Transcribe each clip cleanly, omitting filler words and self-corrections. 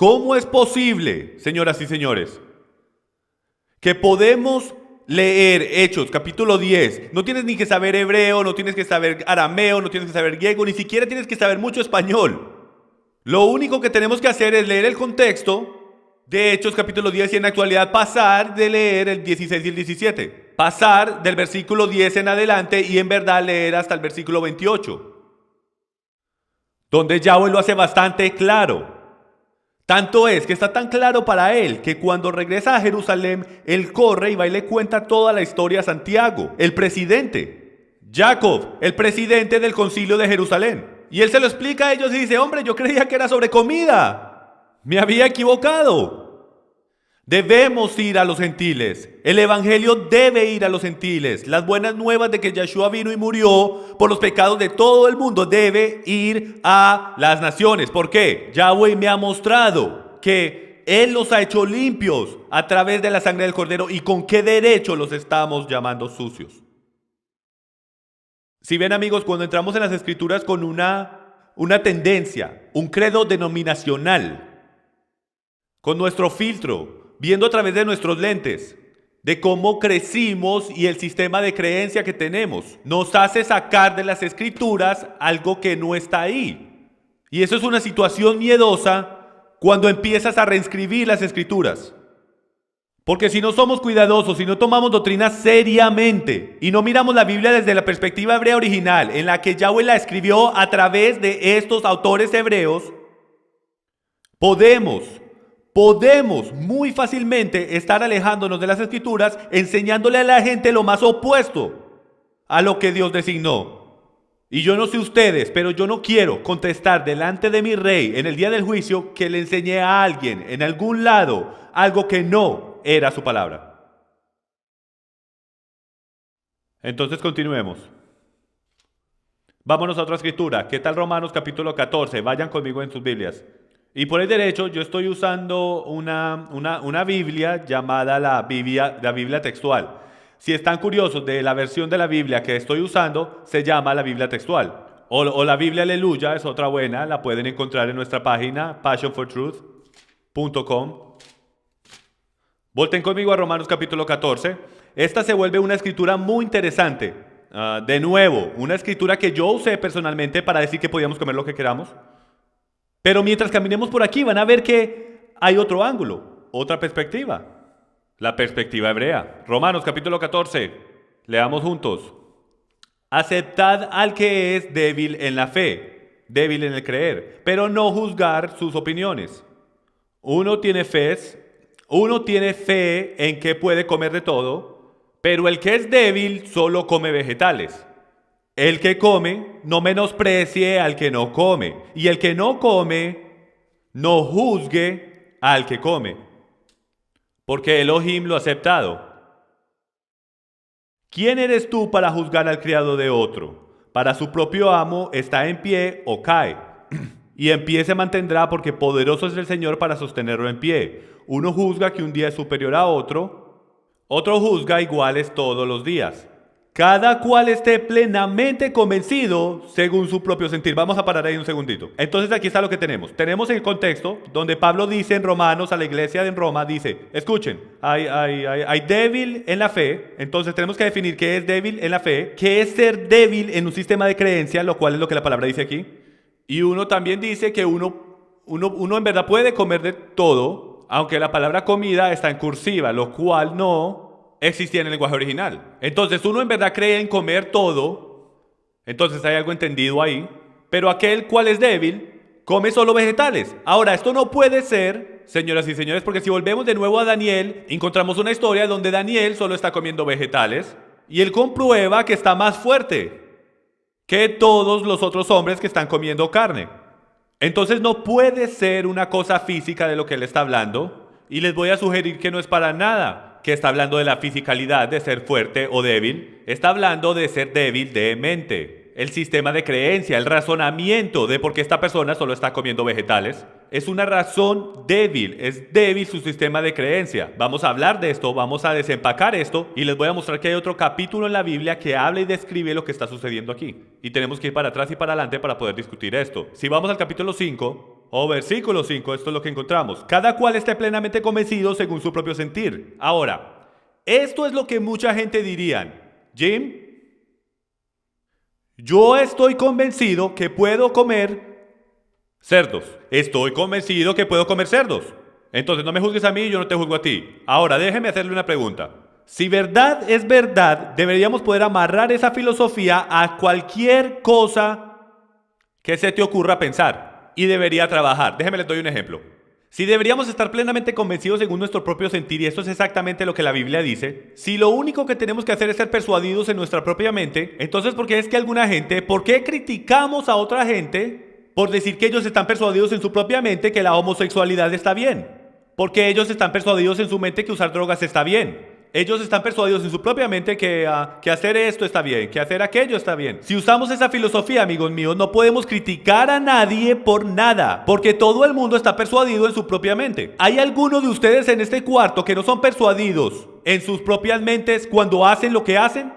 ¿Cómo es posible, señoras y señores, que podemos leer Hechos, capítulo 10? No tienes ni que saber hebreo, no tienes que saber arameo, no tienes que saber griego, ni siquiera tienes que saber mucho español. Lo único que tenemos que hacer es leer el contexto de Hechos, capítulo 10, y en la actualidad pasar de leer el 16 y el 17. Pasar del versículo 10 en adelante y en verdad leer hasta el versículo 28. Donde Yahweh lo hace bastante claro. Tanto es que está tan claro para él que cuando regresa a Jerusalén, él corre y va y le cuenta toda la historia a Santiago, el presidente. Jacob, el presidente del concilio de Jerusalén. Y él se lo explica a ellos y dice: hombre, yo creía que era sobre comida. Me había equivocado. Debemos ir a los gentiles. El evangelio debe ir a los gentiles. Las buenas nuevas de que Yeshua vino y murió por los pecados de todo el mundo debe ir a las naciones. ¿Por qué? Yahweh me ha mostrado que Él los ha hecho limpios a través de la sangre del Cordero. ¿Y con qué derecho los estamos llamando sucios? Si ven, amigos, cuando entramos en las Escrituras con una tendencia, un credo denominacional, con nuestro filtro, viendo a través de nuestros lentes, de cómo crecimos y el sistema de creencia que tenemos, nos hace sacar de las Escrituras algo que no está ahí. Y eso es una situación miedosa cuando empiezas a reescribir las Escrituras. Porque si no somos cuidadosos, si no tomamos doctrina seriamente y no miramos la Biblia desde la perspectiva hebrea original, en la que Yahweh la escribió a través de estos autores hebreos, podemos muy fácilmente estar alejándonos de las Escrituras, enseñándole a la gente lo más opuesto a lo que Dios designó. Y yo no sé ustedes, pero yo no quiero contestar delante de mi rey en el día del juicio que le enseñé a alguien en algún lado algo que no era su palabra. Entonces continuemos. Vámonos a otra escritura. ¿Qué tal Romanos capítulo 14? Vayan conmigo en sus Biblias. Y por el derecho yo estoy usando una Biblia llamada la Biblia textual. Si están curiosos de la versión de la Biblia que estoy usando, se llama la Biblia textual. O la Biblia Aleluya es otra buena, la pueden encontrar en nuestra página passionfortruth.com. Volten conmigo a Romanos capítulo 14. Esta se vuelve una escritura muy interesante. De nuevo, una escritura que yo usé personalmente para decir que podíamos comer lo que queramos. Pero mientras caminemos por aquí van a ver que hay otro ángulo, otra perspectiva. La perspectiva hebrea. Romanos capítulo 14. Leamos juntos. Aceptad al que es débil en la fe, débil en el creer, pero no juzgar sus opiniones. Uno tiene fe en que puede comer de todo, pero el que es débil solo come vegetales. El que come no menosprecie al que no come, y el que no come no juzgue al que come, porque Elohim lo ha aceptado. ¿Quién eres tú para juzgar al criado de otro? Para su propio amo está en pie o cae, y en pie se mantendrá porque poderoso es el Señor para sostenerlo en pie. Uno juzga que un día es superior a otro juzga iguales todos los días. Cada cual esté plenamente convencido según su propio sentir. Vamos a parar ahí un segundito. Entonces aquí está lo que tenemos. Tenemos el contexto donde Pablo dice en Romanos a la iglesia en Roma, dice, escuchen, hay débil en la fe. Entonces tenemos que definir qué es débil en la fe, qué es ser débil en un sistema de creencia, lo cual es lo que la palabra dice aquí. Y uno también dice que uno en verdad puede comer de todo, aunque la palabra comida está en cursiva, lo cual no existía en el lenguaje original. Entonces uno en verdad cree en comer todo, entonces hay algo entendido ahí, pero aquel cual es débil come solo vegetales. Ahora, esto no puede ser, señoras y señores, porque si volvemos de nuevo a Daniel, encontramos una historia donde Daniel solo está comiendo vegetales y él comprueba que está más fuerte que todos los otros hombres que están comiendo carne. Entonces no puede ser una cosa física de lo que él está hablando, y les voy a sugerir que no es para nada que está hablando de la fisicalidad de ser fuerte o débil. Está hablando de ser débil de mente. El sistema de creencia, el razonamiento de por qué esta persona solo está comiendo vegetales, es una razón débil, es débil su sistema de creencia. Vamos a hablar de esto, vamos a desempacar esto y les voy a mostrar que hay otro capítulo en la Biblia que habla y describe lo que está sucediendo aquí. Y tenemos que ir para atrás y para adelante para poder discutir esto. Si vamos al capítulo 5, O versículo 5, esto es lo que encontramos. Cada cual esté plenamente convencido según su propio sentir. Ahora, esto es lo que mucha gente dirían. Jim, yo estoy convencido que puedo comer cerdos. Estoy convencido que puedo comer cerdos. Entonces no me juzgues a mí y yo no te juzgo a ti. Ahora, déjeme hacerle una pregunta. Si verdad es verdad, deberíamos poder amarrar esa filosofía a cualquier cosa que se te ocurra pensar. Y debería trabajar. Déjeme les doy un ejemplo. Si deberíamos estar plenamente convencidos según nuestro propio sentir, y esto es exactamente lo que la Biblia dice, si lo único que tenemos que hacer es ser persuadidos en nuestra propia mente, entonces ¿por qué es que alguna gente, por qué criticamos a otra gente por decir que ellos están persuadidos en su propia mente que la homosexualidad está bien? Porque ellos están persuadidos en su mente que usar drogas está bien. Ellos están persuadidos en su propia mente que hacer esto está bien, que hacer aquello está bien. Si usamos esa filosofía, amigos míos, no podemos criticar a nadie por nada, porque todo el mundo está persuadido en su propia mente. ¿Hay alguno de ustedes en este cuarto que no son persuadidos en sus propias mentes cuando hacen lo que hacen?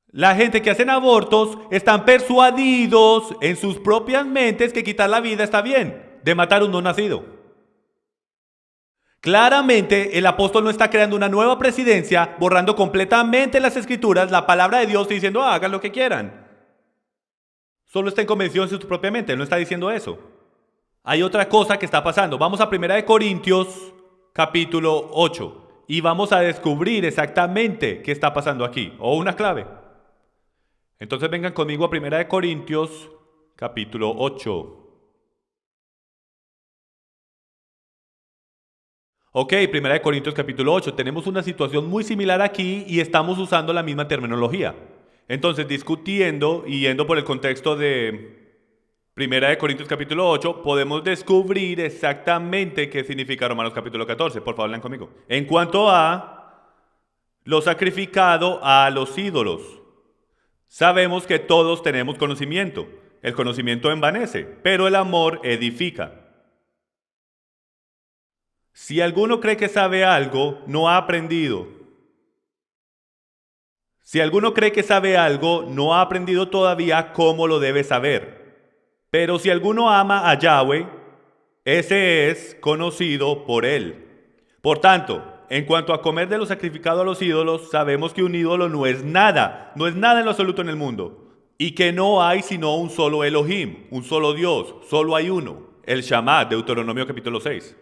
La gente que hacen abortos están persuadidos en sus propias mentes que quitar la vida está bien, de matar un no nacido. Claramente, el apóstol no está creando una nueva presidencia, borrando completamente las escrituras, la palabra de Dios y diciendo, hagan lo que quieran. Solo está convencidos en su propia mente, él no está diciendo eso. Hay otra cosa que está pasando. Vamos a 1 Corintios, capítulo 8, y vamos a descubrir exactamente qué está pasando aquí, o una clave. Entonces vengan conmigo a 1 Corintios, capítulo 8. Ok, 1 Corintios capítulo 8, tenemos una situación muy similar aquí y estamos usando la misma terminología. Entonces, discutiendo y yendo por el contexto de 1 Corintios capítulo 8, podemos descubrir exactamente qué significa Romanos capítulo 14. Por favor, lean conmigo. En cuanto a lo sacrificado a los ídolos, sabemos que todos tenemos conocimiento. El conocimiento envanece, pero el amor edifica. Si alguno cree que sabe algo, no ha aprendido. Si alguno cree que sabe algo, no ha aprendido todavía cómo lo debe saber. Pero si alguno ama a Yahweh, ese es conocido por él. Por tanto, en cuanto a comer de lo sacrificado a los ídolos, sabemos que un ídolo no es nada en lo absoluto en el mundo. Y que no hay sino un solo Elohim, un solo Dios, solo hay uno, el Shammah, Deuteronomio capítulo 6.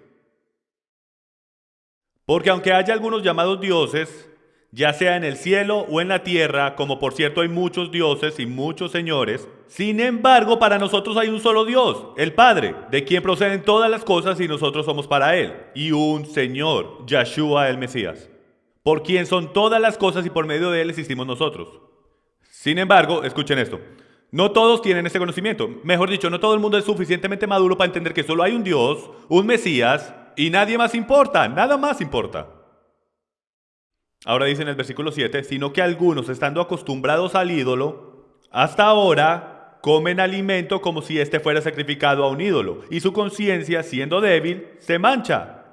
Porque aunque haya algunos llamados dioses, ya sea en el cielo o en la tierra, como por cierto hay muchos dioses y muchos señores, sin embargo para nosotros hay un solo Dios, el Padre, de quien proceden todas las cosas y nosotros somos para Él, y un Señor, Yahshua el Mesías, por quien son todas las cosas y por medio de Él existimos nosotros. Sin embargo, escuchen esto, no todos tienen ese conocimiento, mejor dicho, no todo el mundo es suficientemente maduro para entender que solo hay un Dios, un Mesías, y nadie más importa, nada más importa. Ahora dice en el versículo 7, sino que algunos, estando acostumbrados al ídolo, hasta ahora comen alimento como si éste fuera sacrificado a un ídolo, y su conciencia, siendo débil, se mancha.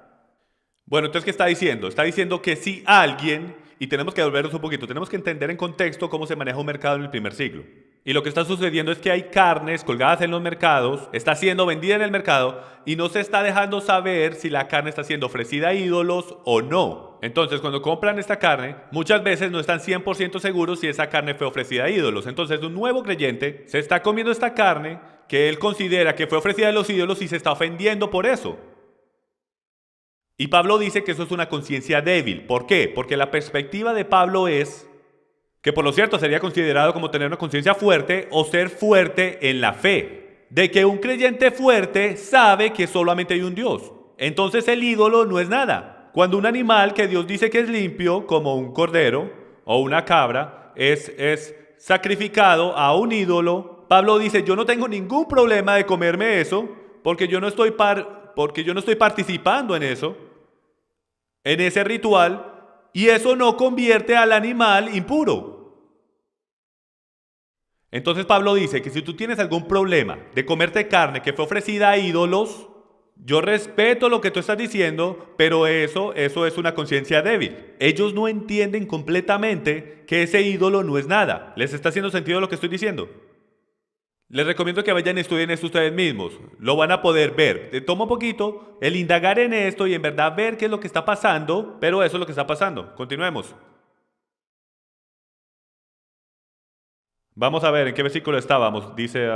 Bueno, entonces, ¿qué está diciendo? Está diciendo que si alguien, y tenemos que volvernos un poquito, tenemos que entender en contexto cómo se maneja un mercado en el primer siglo. Y lo que está sucediendo es que hay carnes colgadas en los mercados, está siendo vendida en el mercado y no se está dejando saber si la carne está siendo ofrecida a ídolos o no. Entonces, cuando compran esta carne, muchas veces no están 100% seguros si esa carne fue ofrecida a ídolos. Entonces, un nuevo creyente se está comiendo esta carne que él considera que fue ofrecida a los ídolos y se está ofendiendo por eso. Y Pablo dice que eso es una conciencia débil. ¿Por qué? Porque la perspectiva de Pablo es que por lo cierto sería considerado como tener una conciencia fuerte o ser fuerte en la fe, de que un creyente fuerte sabe que solamente hay un Dios. Entonces el ídolo no es nada. Cuando un animal que Dios dice que es limpio, como un cordero o una cabra, es sacrificado a un ídolo, Pablo dice, yo no tengo ningún problema de comerme eso, porque yo no estoy participando en eso, en ese ritual, y eso no convierte al animal impuro. Entonces Pablo dice que si tú tienes algún problema de comerte carne que fue ofrecida a ídolos, yo respeto lo que tú estás diciendo, pero eso es una conciencia débil. Ellos no entienden completamente que ese ídolo no es nada. ¿Les está haciendo sentido lo que estoy diciendo? Les recomiendo que vayan y estudien esto ustedes mismos. Lo van a poder ver. Toma un poquito el indagar en esto y en verdad ver qué es lo que está pasando, pero eso es lo que está pasando. Continuemos. Vamos a ver en qué versículo estábamos. Dice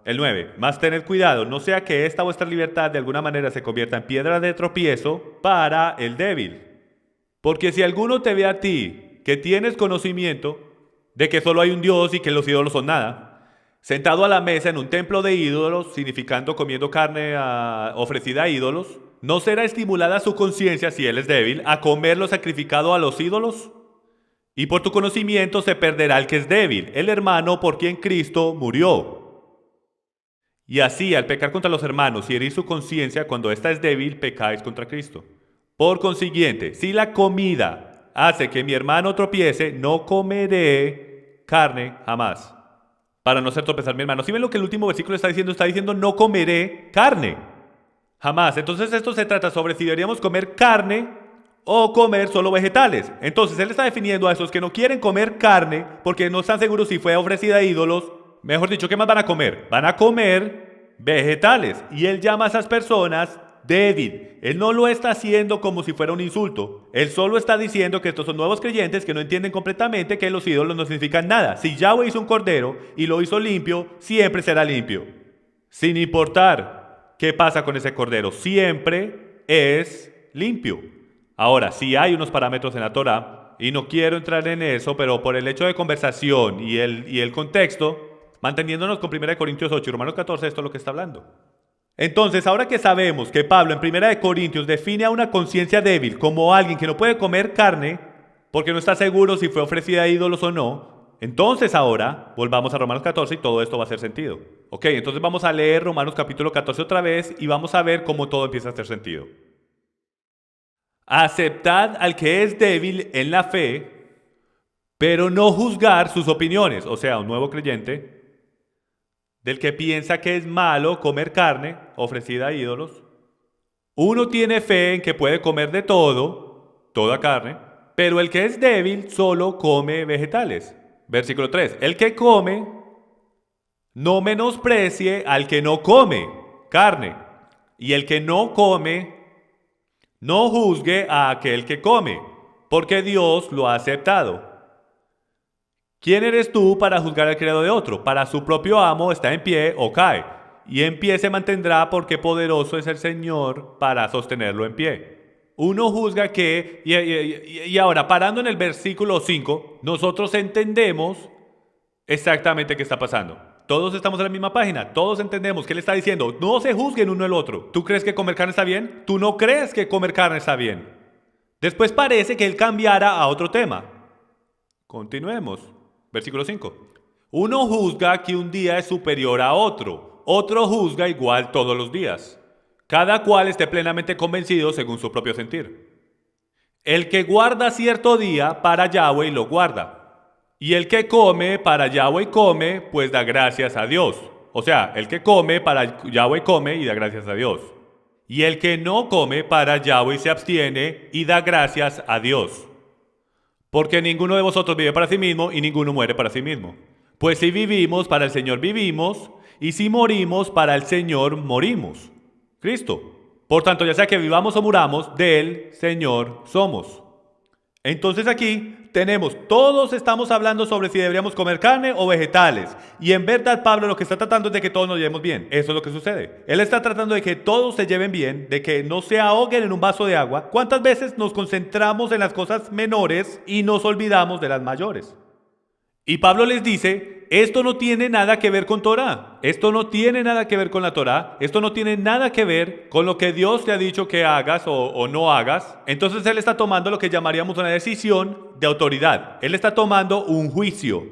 el 9. Mas tened cuidado, no sea que esta vuestra libertad de alguna manera se convierta en piedra de tropiezo para el débil. Porque si alguno te ve a ti, que tienes conocimiento de que solo hay un Dios y que los ídolos son nada, sentado a la mesa en un templo de ídolos, significando comiendo carne ofrecida a ídolos, ¿no será estimulada su conciencia, si él es débil, a comer lo sacrificado a los ídolos? Y por tu conocimiento se perderá el que es débil, el hermano por quien Cristo murió. Y así, al pecar contra los hermanos y herir su conciencia cuando ésta es débil, pecáis contra Cristo. Por consiguiente, si la comida hace que mi hermano tropiece, no comeré carne jamás, para no hacer tropezar a mi hermano. ¿Sí ven lo que el último versículo está diciendo? Está diciendo no comeré carne jamás. Entonces esto se trata sobre si deberíamos comer carne o comer solo vegetales. Entonces él está definiendo a esos que no quieren comer carne porque no están seguros si fue ofrecida a ídolos. Mejor dicho, ¿qué más van a comer? Van a comer vegetales. Y él llama a esas personas débil. Él no lo está haciendo como si fuera un insulto. Él solo está diciendo que estos son nuevos creyentes que no entienden completamente que los ídolos no significan nada. Si Yahweh hizo un cordero y lo hizo limpio, siempre será limpio. Sin importar qué pasa con ese cordero, siempre es limpio. Ahora, sí hay unos parámetros en la Torá, y no quiero entrar en eso, pero por el hecho de conversación y el contexto, manteniéndonos con 1 Corintios 8 y Romanos 14, esto es lo que está hablando. Entonces, ahora que sabemos que Pablo en 1 Corintios define a una conciencia débil como alguien que no puede comer carne porque no está seguro si fue ofrecida a ídolos o no, entonces ahora volvamos a Romanos 14 y todo esto va a hacer sentido. Ok, entonces vamos a leer Romanos capítulo 14 otra vez y vamos a ver cómo todo empieza a hacer sentido. Aceptad al que es débil en la fe, pero no juzgar sus opiniones. O sea, un nuevo creyente, del que piensa que es malo comer carne ofrecida a ídolos. Uno tiene fe en que puede comer de todo, toda carne, pero el que es débil solo come vegetales. Versículo 3. El que come, no menosprecie al que no come carne. Y el que no come, no juzgue a aquel que come, porque Dios lo ha aceptado. ¿Quién eres tú para juzgar al criado de otro? Para su propio amo está en pie o cae, y en pie se mantendrá porque poderoso es el Señor para sostenerlo en pie. Uno juzga que, y ahora parando en el versículo 5, nosotros entendemos exactamente qué está pasando. Todos estamos en la misma página, todos entendemos que él está diciendo, no se juzguen uno el otro. ¿Tú crees que comer carne está bien? ¿Tú no crees que comer carne está bien? Después parece que él cambiara a otro tema. Continuemos. Versículo 5. Uno juzga que un día es superior a otro, otro juzga igual todos los días. Cada cual esté plenamente convencido según su propio sentir. El que guarda cierto día para Yahweh lo guarda. Y el que come para Yahweh come, pues da gracias a Dios. O sea, el que come para Yahweh come y da gracias a Dios. Y el que no come para Yahweh se abstiene y da gracias a Dios. Porque ninguno de vosotros vive para sí mismo y ninguno muere para sí mismo. Pues si vivimos, para el Señor vivimos, y si morimos, para el Señor morimos. Cristo. Por tanto, ya sea que vivamos o muramos, del Señor somos. Entonces aquí todos estamos hablando sobre si deberíamos comer carne o vegetales. Y en verdad Pablo lo que está tratando es de que todos nos llevemos bien. Eso es lo que sucede. Él está tratando de que todos se lleven bien, de que no se ahoguen en un vaso de agua. ¿Cuántas veces nos concentramos en las cosas menores y nos olvidamos de las mayores? Y Pablo les dice, esto no tiene nada que ver con Torá, esto no tiene nada que ver con la Torá, esto no tiene nada que ver con lo que Dios te ha dicho que hagas o no hagas. Entonces él está tomando lo que llamaríamos una decisión de autoridad. Él está tomando un juicio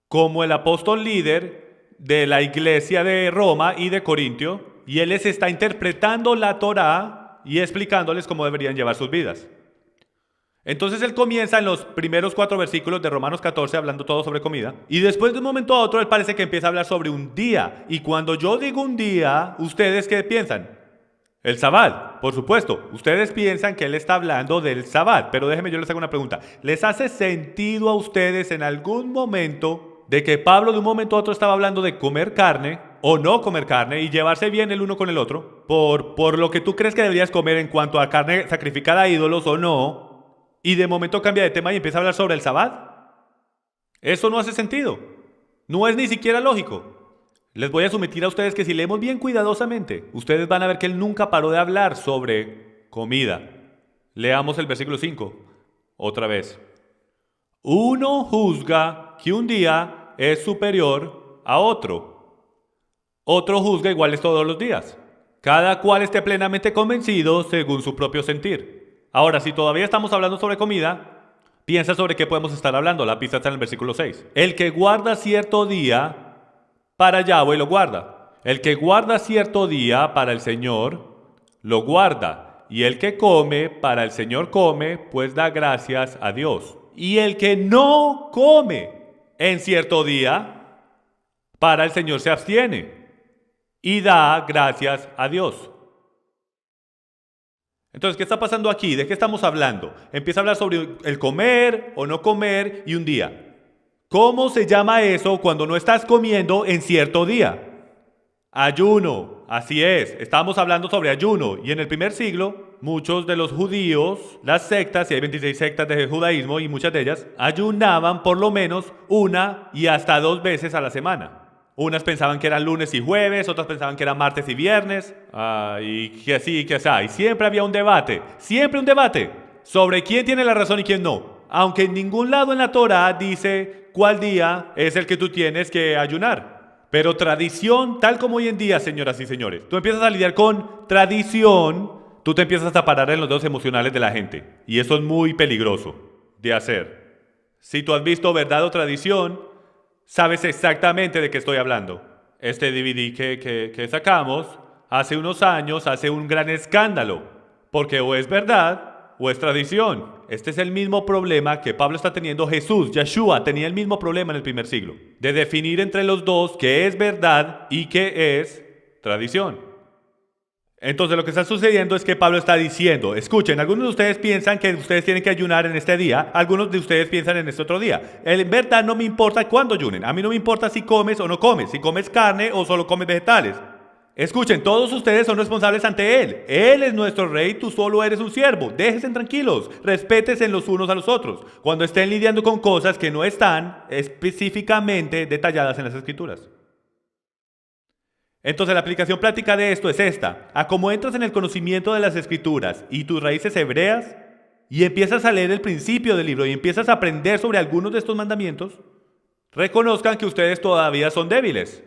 como el apóstol líder de la iglesia de Roma y de Corintio, y él les está interpretando la Torá y explicándoles cómo deberían llevar sus vidas. Entonces él comienza en los primeros 4 versículos de Romanos 14 hablando todo sobre comida, y después de un momento a otro él parece que empieza a hablar sobre un día. Y cuando yo digo un día, ¿ustedes qué piensan? El Sabbat, por supuesto. Ustedes piensan que él está hablando del Sabbat, pero déjenme yo les hago una pregunta. ¿Les hace sentido a ustedes en algún momento de que Pablo de un momento a otro estaba hablando de comer carne o no comer carne y llevarse bien el uno con el otro, por lo que tú crees que deberías comer en cuanto a carne sacrificada a ídolos o no, y de momento cambia de tema y empieza a hablar sobre el sabbat? Eso no hace sentido. No es ni siquiera lógico. Les voy a someter a ustedes que si leemos bien cuidadosamente, ustedes van a ver que él nunca paró de hablar sobre comida. Leamos el versículo 5, otra vez. Uno juzga que un día es superior a otro. Otro juzga iguales todos los días. Cada cual esté plenamente convencido según su propio sentir. Ahora, si todavía estamos hablando sobre comida, piensa sobre qué podemos estar hablando. La pista está en el versículo 6. El que guarda cierto día para Yahweh lo guarda. El que guarda cierto día para el Señor lo guarda. Y el que come para el Señor come, pues da gracias a Dios. Y el que no come en cierto día para el Señor se abstiene y da gracias a Dios. Entonces, ¿qué está pasando aquí? ¿De qué estamos hablando? Empieza a hablar sobre el comer o no comer y un día. ¿Cómo se llama eso cuando no estás comiendo en cierto día? Ayuno, así es, estamos hablando sobre ayuno. Y en el primer siglo, muchos de los judíos, las sectas, y hay 26 sectas de judaísmo y muchas de ellas, ayunaban por lo menos una y hasta 2 veces a la semana. Unas pensaban que eran lunes y jueves, otras pensaban que eran martes y viernes, y que así, que así. Y siempre había un debate sobre quién tiene la razón y quién no. Aunque en ningún lado en la Torá dice cuál día es el que tú tienes que ayunar. Pero tradición, tal como hoy en día, señoras y señores, tú empiezas a lidiar con tradición, tú te empiezas a parar en los dedos emocionales de la gente. Y eso es muy peligroso de hacer. Si tú has visto verdad o tradición, sabes exactamente de qué estoy hablando. Este DVD que sacamos hace unos años hace un gran escándalo, porque o es verdad o es tradición. Este es el mismo problema que Pablo está teniendo. Yeshua tenía el mismo problema en el primer siglo, de definir entre los dos qué es verdad y qué es tradición. Entonces lo que está sucediendo es que Pablo está diciendo, escuchen, algunos de ustedes piensan que ustedes tienen que ayunar en este día, algunos de ustedes piensan en este otro día. En verdad no me importa cuándo ayunen, a mí no me importa si comes o no comes, si comes carne o solo comes vegetales. Escuchen, todos ustedes son responsables ante Él. Él es nuestro rey, tú solo eres un siervo. Déjense tranquilos, respétense los unos a los otros, cuando estén lidiando con cosas que no están específicamente detalladas en las Escrituras. Entonces la aplicación práctica de esto es esta. A como entras en el conocimiento de las Escrituras y tus raíces hebreas, y empiezas a leer el principio del libro y empiezas a aprender sobre algunos de estos mandamientos, reconozcan que ustedes todavía son débiles.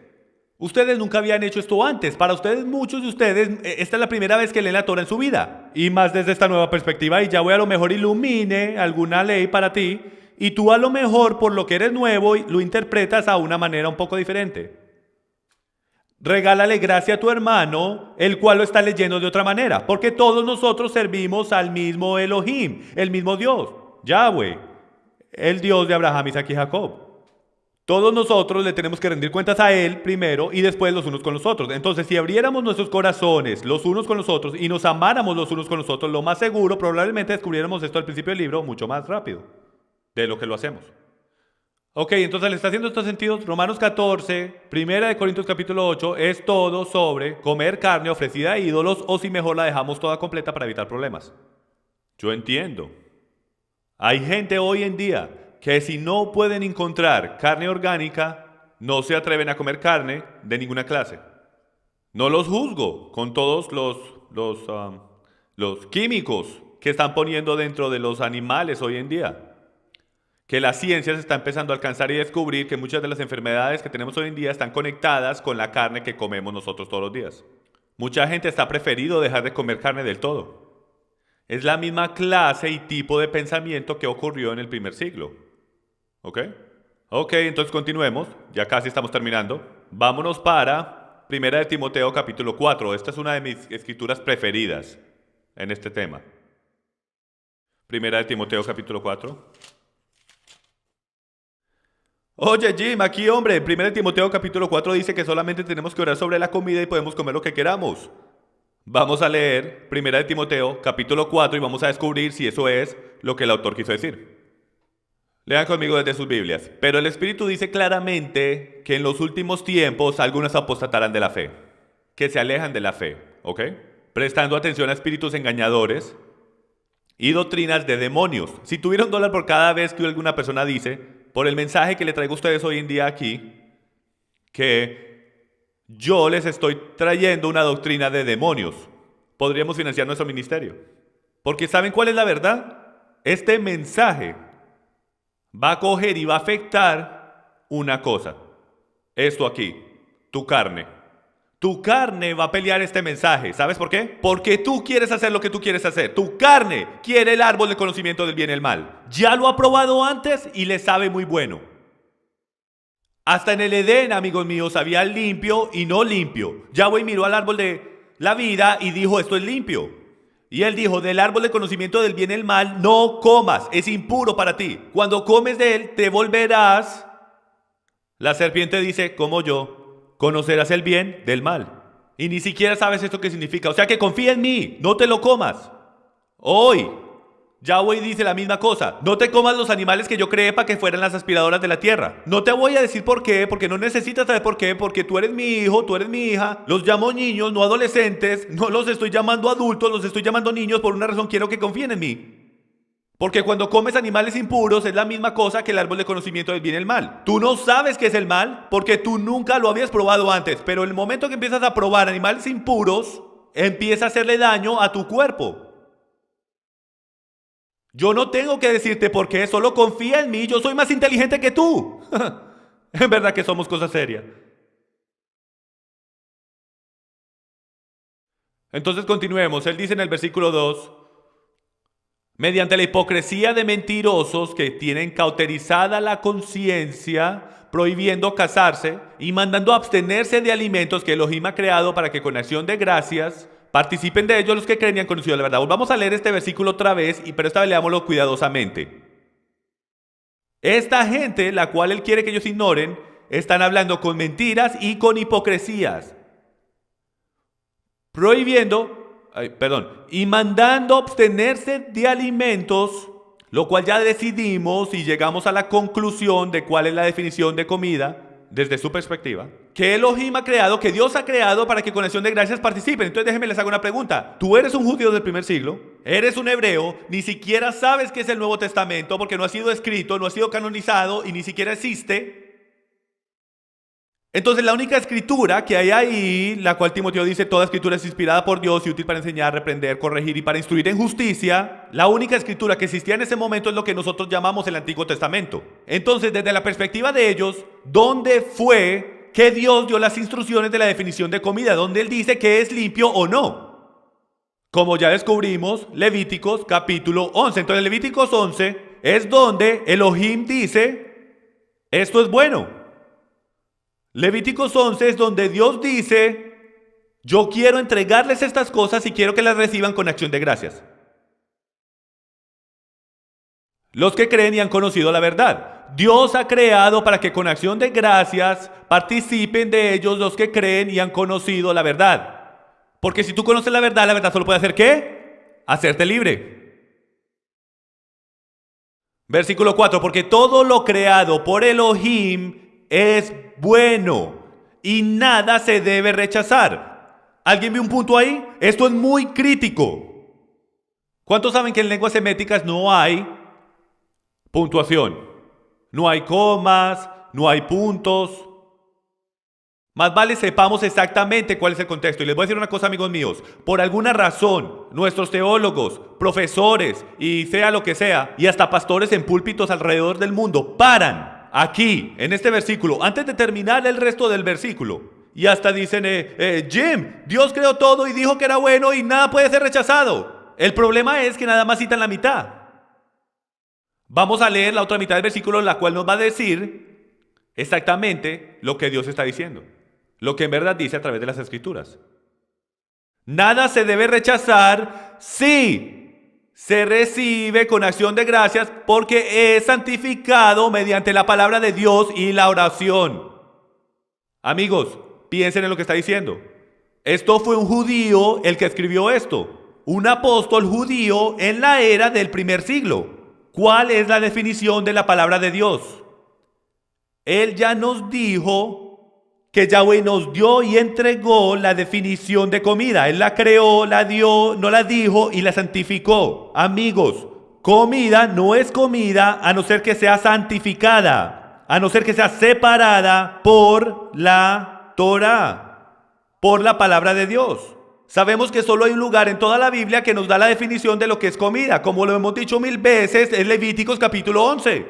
Ustedes nunca habían hecho esto antes. Para ustedes, muchos de ustedes, esta es la primera vez que leen la Torah en su vida. Y más desde esta nueva perspectiva, y Yahweh a lo mejor ilumine alguna ley para ti, y tú a lo mejor, por lo que eres nuevo, lo interpretas a una manera un poco diferente. Regálale gracia a tu hermano, el cual lo está leyendo de otra manera, porque todos nosotros servimos al mismo Elohim, el mismo Dios, Yahweh, el Dios de Abraham, Isaac y Jacob. Todos nosotros le tenemos que rendir cuentas a Él primero y después los unos con los otros. Entonces, si abriéramos nuestros corazones los unos con los otros y nos amáramos los unos con los otros, lo más seguro, probablemente descubriéramos esto al principio del libro mucho más rápido de lo que lo hacemos. Ok, entonces le está haciendo estos sentidos. Romanos 14, 1 Corintios capítulo 8, es todo sobre comer carne ofrecida a ídolos o si mejor la dejamos toda completa para evitar problemas. Yo entiendo. Hay gente hoy en día que si no pueden encontrar carne orgánica, no se atreven a comer carne de ninguna clase. No los juzgo con todos los químicos que están poniendo dentro de los animales hoy en día. Que la ciencia se está empezando a alcanzar y descubrir que muchas de las enfermedades que tenemos hoy en día están conectadas con la carne que comemos nosotros todos los días. Mucha gente está preferido dejar de comer carne del todo. Es la misma clase y tipo de pensamiento que ocurrió en el primer siglo. ¿Ok? Ok, entonces continuemos. Ya casi estamos terminando. Vámonos para 1 Timoteo capítulo 4. Esta es una de mis escrituras preferidas en este tema. 1 Timoteo capítulo 4. Oye Jim, aquí hombre, 1 Timoteo capítulo 4 dice que solamente tenemos que orar sobre la comida y podemos comer lo que queramos. Vamos a leer 1 Timoteo capítulo 4 y vamos a descubrir si eso es lo que el autor quiso decir. Lean conmigo desde sus Biblias. Pero el Espíritu dice claramente que en los últimos tiempos algunos apostatarán de la fe, que se alejan de la fe, ¿ok? Prestando atención a espíritus engañadores y doctrinas de demonios. Si tuviera $1 por cada vez que alguna persona dice, por el mensaje que le traigo a ustedes hoy en día aquí, que yo les estoy trayendo una doctrina de demonios, podríamos financiar nuestro ministerio. Porque ¿saben cuál es la verdad? Este mensaje va a coger y va a afectar una cosa. Esto aquí, tu carne. Tu carne va a pelear este mensaje. ¿Sabes por qué? Porque tú quieres hacer lo que tú quieres hacer. Tu carne quiere el árbol del conocimiento del bien y el mal. Ya lo ha probado antes y le sabe muy bueno. Hasta en el Edén, amigos míos, había limpio y no limpio. Yahweh miró al árbol de la vida y dijo, esto es limpio. Y él dijo, del árbol del conocimiento del bien y el mal no comas, es impuro para ti. Cuando comes de él, te volverás. La serpiente dice, como yo, conocerás el bien del mal. Y ni siquiera sabes esto qué significa. O sea que confía en mí, no te lo comas. Hoy, Yahweh dice la misma cosa. No te comas los animales que yo creé para que fueran las aspiradoras de la tierra. No te voy a decir por qué, porque no necesitas saber por qué, porque tú eres mi hijo, tú eres mi hija. Los llamo niños, no adolescentes. No los estoy llamando adultos, los estoy llamando niños. Por una razón quiero que confíen en mí. Porque cuando comes animales impuros es la misma cosa que el árbol de conocimiento del bien y el mal. Tú no sabes qué es el mal porque tú nunca lo habías probado antes. Pero el momento que empiezas a probar animales impuros, empieza a hacerle daño a tu cuerpo. Yo no tengo que decirte por qué, solo confía en mí, yo soy más inteligente que tú. En verdad que somos cosas serias. Entonces continuemos, él dice en el versículo 2, mediante la hipocresía de mentirosos que tienen cauterizada la conciencia, prohibiendo casarse y mandando abstenerse de alimentos que Elohim ha creado para que con acción de gracias participen de ellos los que creen y han conocido la verdad. Vamos a leer este versículo otra vez, pero esta vez leámoslo cuidadosamente. Esta gente, la cual él quiere que ellos ignoren, están hablando con mentiras y con hipocresías. Y mandando abstenerse de alimentos, lo cual ya decidimos y llegamos a la conclusión de cuál es la definición de comida, desde su perspectiva, que Elohim ha creado, que Dios ha creado para que con acción de gracias participen. Entonces déjenme les hago una pregunta. Tú eres un judío del primer siglo, eres un hebreo, ni siquiera sabes qué es el Nuevo Testamento porque no ha sido escrito, no ha sido canonizado y ni siquiera existe. Entonces la única escritura que hay ahí, la cual Timoteo dice, toda escritura es inspirada por Dios y útil para enseñar, reprender, corregir y para instruir en justicia, la única escritura que existía en ese momento es lo que nosotros llamamos el Antiguo Testamento. Entonces, desde la perspectiva de ellos, ¿dónde fue que Dios dio las instrucciones de la definición de comida? ¿Dónde Él dice que es limpio o no? Como ya descubrimos, Levíticos capítulo 11. Entonces, Levíticos 11 es donde Elohim dice, esto es bueno. Levíticos 11 es donde Dios dice, yo quiero entregarles estas cosas y quiero que las reciban con acción de gracias. Los que creen y han conocido la verdad. Dios ha creado para que con acción de gracias participen de ellos los que creen y han conocido la verdad. Porque si tú conoces la verdad solo puede hacer ¿qué? Hacerte libre. Versículo 4, porque todo lo creado por Elohim es bueno y nada se debe rechazar. ¿Alguien ve un punto ahí? Esto es muy crítico. ¿Cuántos saben que en lenguas seméticas no hay puntuación? No hay comas, no hay puntos. Más vale sepamos exactamente cuál es el contexto. Y les voy a decir una cosa, amigos míos. Por alguna razón, nuestros teólogos, profesores y sea lo que sea, y hasta pastores en púlpitos alrededor del mundo, paran aquí, en este versículo, antes de terminar el resto del versículo. Y hasta dicen, Jim, Dios creó todo y dijo que era bueno y nada puede ser rechazado. El problema es que nada más citan la mitad. Vamos a leer la otra mitad del versículo, la cual nos va a decir exactamente lo que Dios está diciendo. Lo que en verdad dice a través de las Escrituras. Nada se debe rechazar si se recibe con acción de gracias porque es santificado mediante la palabra de Dios y la oración. Amigos, piensen en lo que está diciendo. Esto fue un judío el que escribió esto. Un apóstol judío en la era del primer siglo. ¿Cuál es la definición de la palabra de Dios? Él ya nos dijo que Yahweh nos dio y entregó la definición de comida. Él la creó, la dio, no la dijo y la santificó. Amigos, comida no es comida a no ser que sea santificada, a no ser que sea separada por la Torah, por la palabra de Dios. Sabemos que solo hay un lugar en toda la Biblia que nos da la definición de lo que es comida. Como lo hemos dicho 1000 veces, es Levíticos capítulo 11.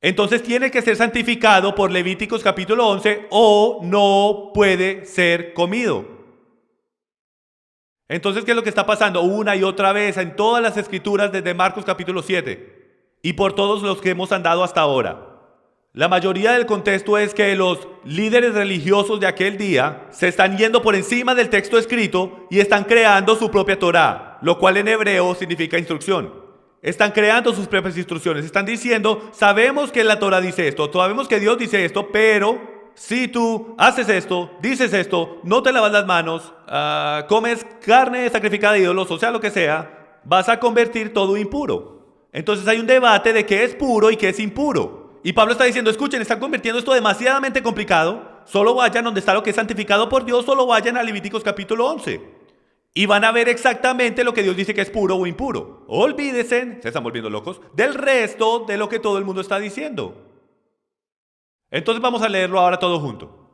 Entonces tiene que ser santificado por Levíticos capítulo 11 o no puede ser comido. Entonces, ¿qué es lo que está pasando? Una y otra vez en todas las escrituras desde Marcos capítulo 7 y por todos los que hemos andado hasta ahora. La mayoría del contexto es que los líderes religiosos de aquel día se están yendo por encima del texto escrito y están creando su propia Torá, lo cual en hebreo significa instrucción. Están creando sus propias instrucciones, están diciendo, sabemos que la Torá dice esto, sabemos que Dios dice esto, pero si tú haces esto, dices esto, no te lavas las manos, comes carne sacrificada de ídolos, o sea lo que sea, vas a convertir todo impuro. Entonces hay un debate de qué es puro y qué es impuro. Y Pablo está diciendo, escuchen, están convirtiendo esto demasiadamente complicado, solo vayan donde está lo que es santificado por Dios, solo vayan a Levíticos capítulo 11. Y van a ver exactamente lo que Dios dice que es puro o impuro. Olvídense, se están volviendo locos, del resto de lo que todo el mundo está diciendo. Entonces vamos a leerlo ahora todo junto.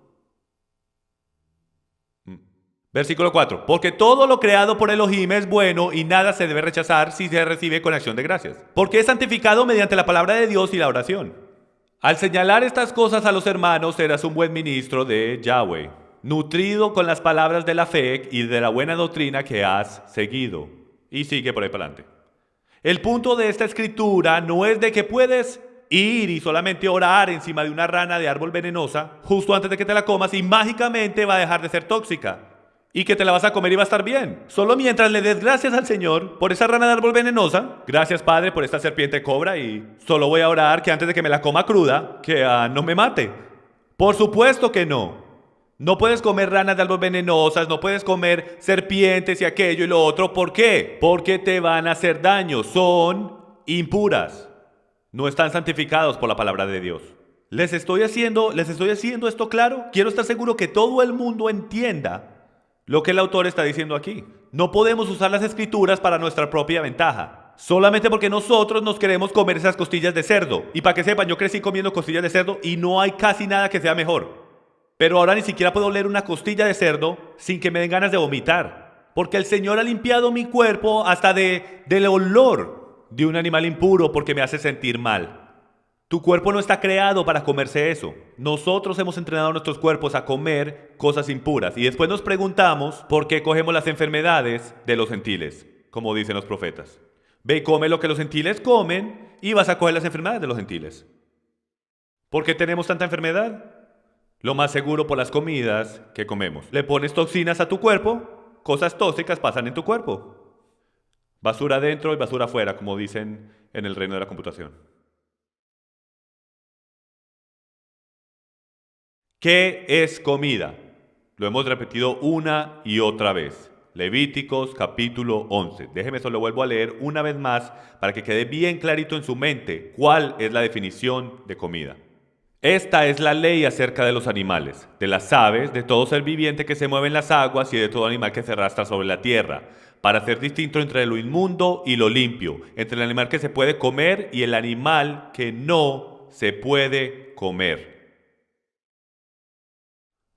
Versículo 4. Porque todo lo creado por Elohim es bueno y nada se debe rechazar si se recibe con acción de gracias. Porque es santificado mediante la palabra de Dios y la oración. Al señalar estas cosas a los hermanos, serás un buen ministro de Yahweh, nutrido con las palabras de la fe y de la buena doctrina que has seguido. Y sigue por ahí para adelante. El punto de esta escritura no es de que puedes ir y solamente orar encima de una rana de árbol venenosa justo antes de que te la comas y mágicamente va a dejar de ser tóxica y que te la vas a comer y va a estar bien. Solo mientras le des gracias al Señor por esa rana de árbol venenosa, gracias Padre por esta serpiente cobra y solo voy a orar que antes de que me la coma cruda, que no me mate. Por supuesto que no. No puedes comer ranas de árbol venenosas, no puedes comer serpientes y aquello y lo otro. ¿Por qué? Porque te van a hacer daño. Son impuras. No están santificados por la palabra de Dios. ¿Les estoy haciendo esto claro? Quiero estar seguro que todo el mundo entienda lo que el autor está diciendo aquí. No podemos usar las escrituras para nuestra propia ventaja. Solamente porque nosotros nos queremos comer esas costillas de cerdo. Y para que sepan, yo crecí comiendo costillas de cerdo y no hay casi nada que sea mejor. Pero ahora ni siquiera puedo oler una costilla de cerdo sin que me den ganas de vomitar. Porque el Señor ha limpiado mi cuerpo hasta del olor de un animal impuro porque me hace sentir mal. Tu cuerpo no está creado para comerse eso. Nosotros hemos entrenado a nuestros cuerpos a comer cosas impuras. Y después nos preguntamos por qué cogemos las enfermedades de los gentiles, como dicen los profetas. Ve y come lo que los gentiles comen y vas a coger las enfermedades de los gentiles. ¿Por qué tenemos tanta enfermedad? Lo más seguro por las comidas que comemos. Le pones toxinas a tu cuerpo, cosas tóxicas pasan en tu cuerpo. Basura adentro y basura afuera, como dicen en el reino de la computación. ¿Qué es comida? Lo hemos repetido una y otra vez. Levíticos capítulo 11. Déjeme solo vuelvo a leer una vez más para que quede bien clarito en su mente cuál es la definición de comida. Esta es la ley acerca de los animales, de las aves, de todo ser viviente que se mueve en las aguas y de todo animal que se arrastra sobre la tierra, para hacer distinto entre lo inmundo y lo limpio, entre el animal que se puede comer y el animal que no se puede comer.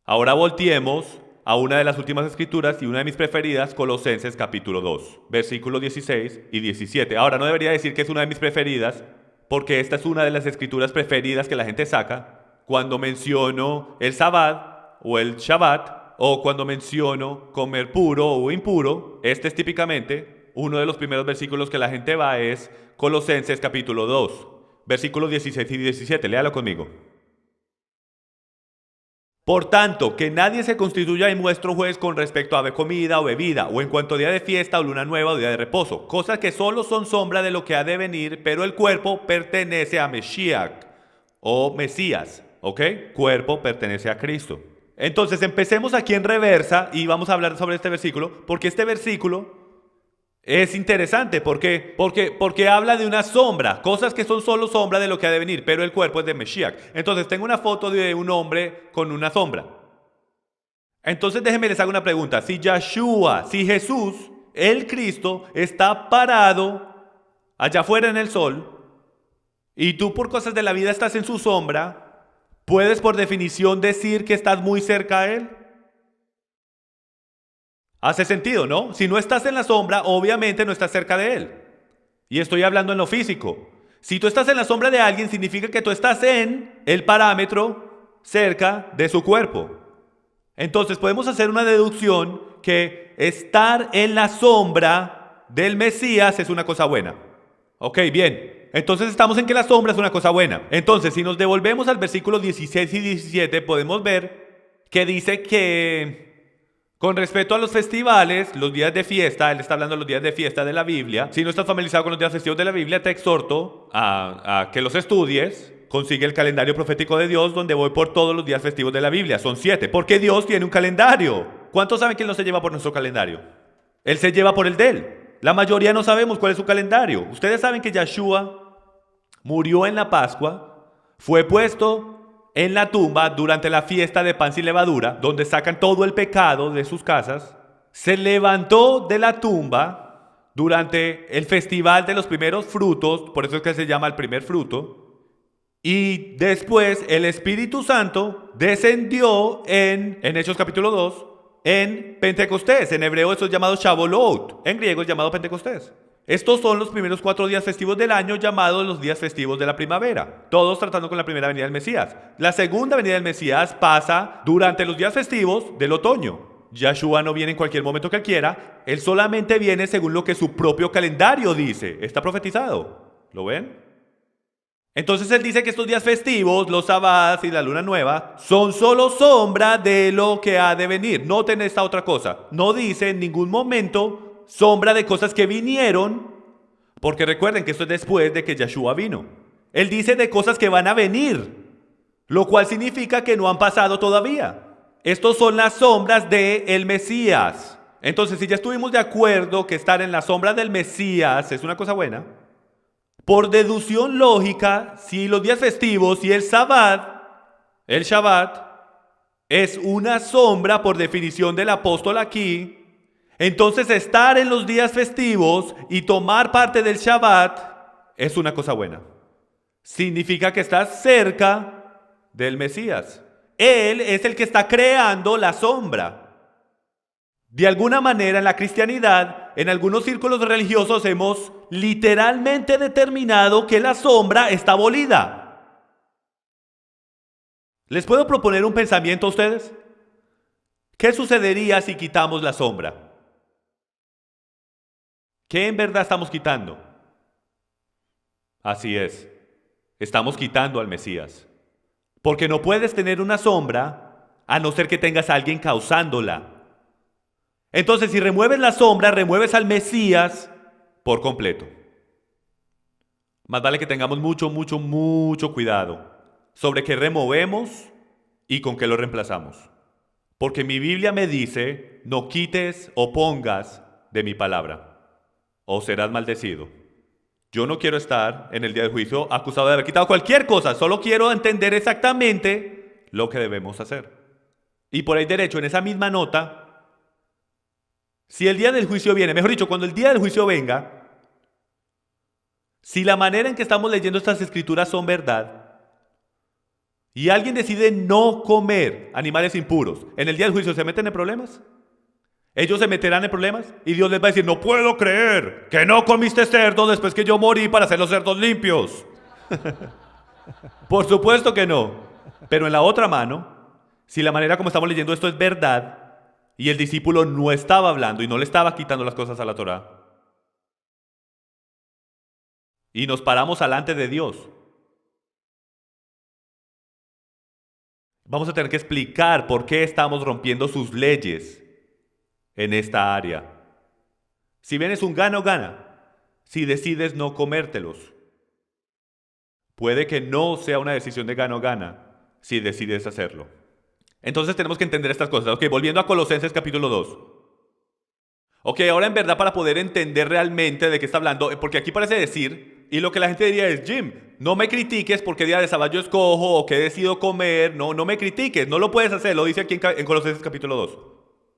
Ahora volteemos a una de las últimas escrituras y una de mis preferidas, Colosenses capítulo 2, versículos 16 y 17. Ahora no debería decir que es una de mis preferidas, porque esta es una de las escrituras preferidas que la gente saca cuando menciono el Sabbat o el Shabbat o cuando menciono comer puro o impuro. Este es típicamente uno de los primeros versículos que la gente va es Colosenses capítulo 2, versículos 16 y 17. Léalo conmigo. Por tanto, que nadie se constituya en vuestro juez con respecto a comida o bebida, o en cuanto a día de fiesta o luna nueva o día de reposo, cosas que solo son sombra de lo que ha de venir, pero el cuerpo pertenece a Mesías o Mesías, ¿ok? Cuerpo pertenece a Cristo. Entonces empecemos aquí en reversa y vamos a hablar sobre este versículo, porque este versículo Es interesante porque habla de una sombra, cosas que son solo sombra de lo que ha de venir, pero el cuerpo es de Mesías. Entonces tengo una foto de un hombre con una sombra. Entonces déjenme les hago una pregunta. Si Yeshua, si Jesús, el Cristo, está parado allá afuera en el sol, y tú por cosas de la vida estás en su sombra, ¿puedes por definición decir que estás muy cerca a Él? Hace sentido, ¿no? Si no estás en la sombra, obviamente no estás cerca de Él. Y estoy hablando en lo físico. Si tú estás en la sombra de alguien, significa que tú estás en el parámetro cerca de su cuerpo. Entonces podemos hacer una deducción que estar en la sombra del Mesías es una cosa buena. Ok, bien. Entonces estamos en que la sombra es una cosa buena. Entonces, si nos devolvemos al versículo 16 y 17, podemos ver que dice que con respecto a los festivales, los días de fiesta, él está hablando de los días de fiesta de la Biblia. Si no estás familiarizado con los días festivos de la Biblia, te exhorto a que los estudies. Consigue el calendario profético de Dios, donde voy por todos los días festivos de la Biblia. Son 7, porque Dios tiene un calendario. ¿Cuántos saben que Él no se lleva por nuestro calendario? Él se lleva por el de Él. La mayoría no sabemos cuál es su calendario. Ustedes saben que Yeshua murió en la Pascua, fue puesto en la tumba durante la fiesta de pan sin levadura, donde sacan todo el pecado de sus casas, se levantó de la tumba durante el festival de los primeros frutos, por eso es que se llama el primer fruto, y después el Espíritu Santo descendió en Hechos capítulo 2, en Pentecostés. En hebreo esto es llamado Shavuot, en griego es llamado Pentecostés. Estos son los primeros 4 días festivos del año, llamados los días festivos de la primavera, todos tratando con la primera venida del Mesías. La segunda venida del Mesías pasa durante los días festivos del otoño. Yeshua no viene en cualquier momento que quiera, Él solamente viene según lo que su propio calendario dice, está profetizado. ¿Lo ven? Entonces Él dice que estos días festivos, los sabbaths y la luna nueva, son solo sombra de lo que ha de venir. Noten esta otra cosa, no dice en ningún momento sombra de cosas que vinieron, porque recuerden que esto es después de que Yeshua vino. Él dice de cosas que van a venir, lo cual significa que no han pasado todavía. Estos son las sombras del Mesías. Entonces, si ya estuvimos de acuerdo que estar en la sombra del Mesías es una cosa buena, por deducción lógica, si los días festivos y el Shabbat, es una sombra por definición del apóstol aquí, entonces estar en los días festivos y tomar parte del Shabbat es una cosa buena. Significa que estás cerca del Mesías. Él es el que está creando la sombra. De alguna manera en la cristianidad, en algunos círculos religiosos hemos literalmente determinado que la sombra está abolida. ¿Les puedo proponer un pensamiento a ustedes? ¿Qué sucedería si quitamos la sombra? ¿Qué en verdad estamos quitando? Así es, estamos quitando al Mesías. Porque no puedes tener una sombra a no ser que tengas a alguien causándola. Entonces, si remueves la sombra, remueves al Mesías por completo. Más vale que tengamos mucho cuidado sobre qué removemos y con qué lo reemplazamos. Porque mi Biblia me dice, no quites o pongas de mi palabra, o serás maldecido. Yo no quiero estar en el día del juicio acusado de haber quitado cualquier cosa, solo quiero entender exactamente lo que debemos hacer. Y por ahí derecho, en esa misma nota, si el día del juicio viene, mejor dicho, cuando el día del juicio venga, si la manera en que estamos leyendo estas escrituras son verdad, y alguien decide no comer animales impuros, ¿en el día del juicio se meten en problemas? ¿Ellos se meterán en problemas? Y Dios les va a decir, no puedo creer que no comiste cerdo después que yo morí para hacer los cerdos limpios. Por supuesto que no. Pero en la otra mano, si la manera como estamos leyendo esto es verdad, y el discípulo no estaba hablando y no le estaba quitando las cosas a la Torá, y nos paramos delante de Dios, vamos a tener que explicar por qué estamos rompiendo sus leyes en esta área. Si bien es un gana o gana, si decides no comértelos, puede que no sea una decisión de gana o gana si decides hacerlo. Entonces tenemos que entender estas cosas. Ok, volviendo a Colosenses capítulo 2. Ok, ahora en verdad para poder entender realmente de qué está hablando, porque aquí parece decir, y lo que la gente diría es, Jim, no me critiques por qué día de sábado yo escojo o qué decido comer, no me critiques, no lo puedes hacer, lo dice aquí en Colosenses capítulo 2.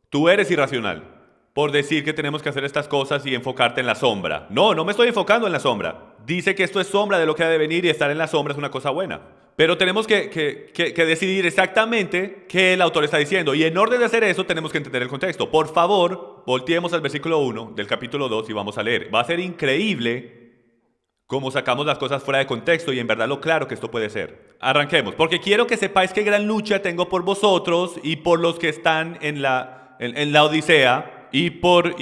Tú eres irracional por decir que tenemos que hacer estas cosas y enfocarte en la sombra. No me estoy enfocando en la sombra. Dice que esto es sombra de lo que ha de venir y estar en la sombra es una cosa buena. Pero tenemos que decidir exactamente qué el autor está diciendo. Y en orden de hacer eso tenemos que entender el contexto. Por favor, volteemos al versículo 1 del capítulo 2 y vamos a leer. Va a ser increíble cómo sacamos las cosas fuera de contexto y en verdad lo claro que esto puede ser. Arranquemos, porque quiero que sepáis qué gran lucha tengo por vosotros y por los que están en la Odisea y por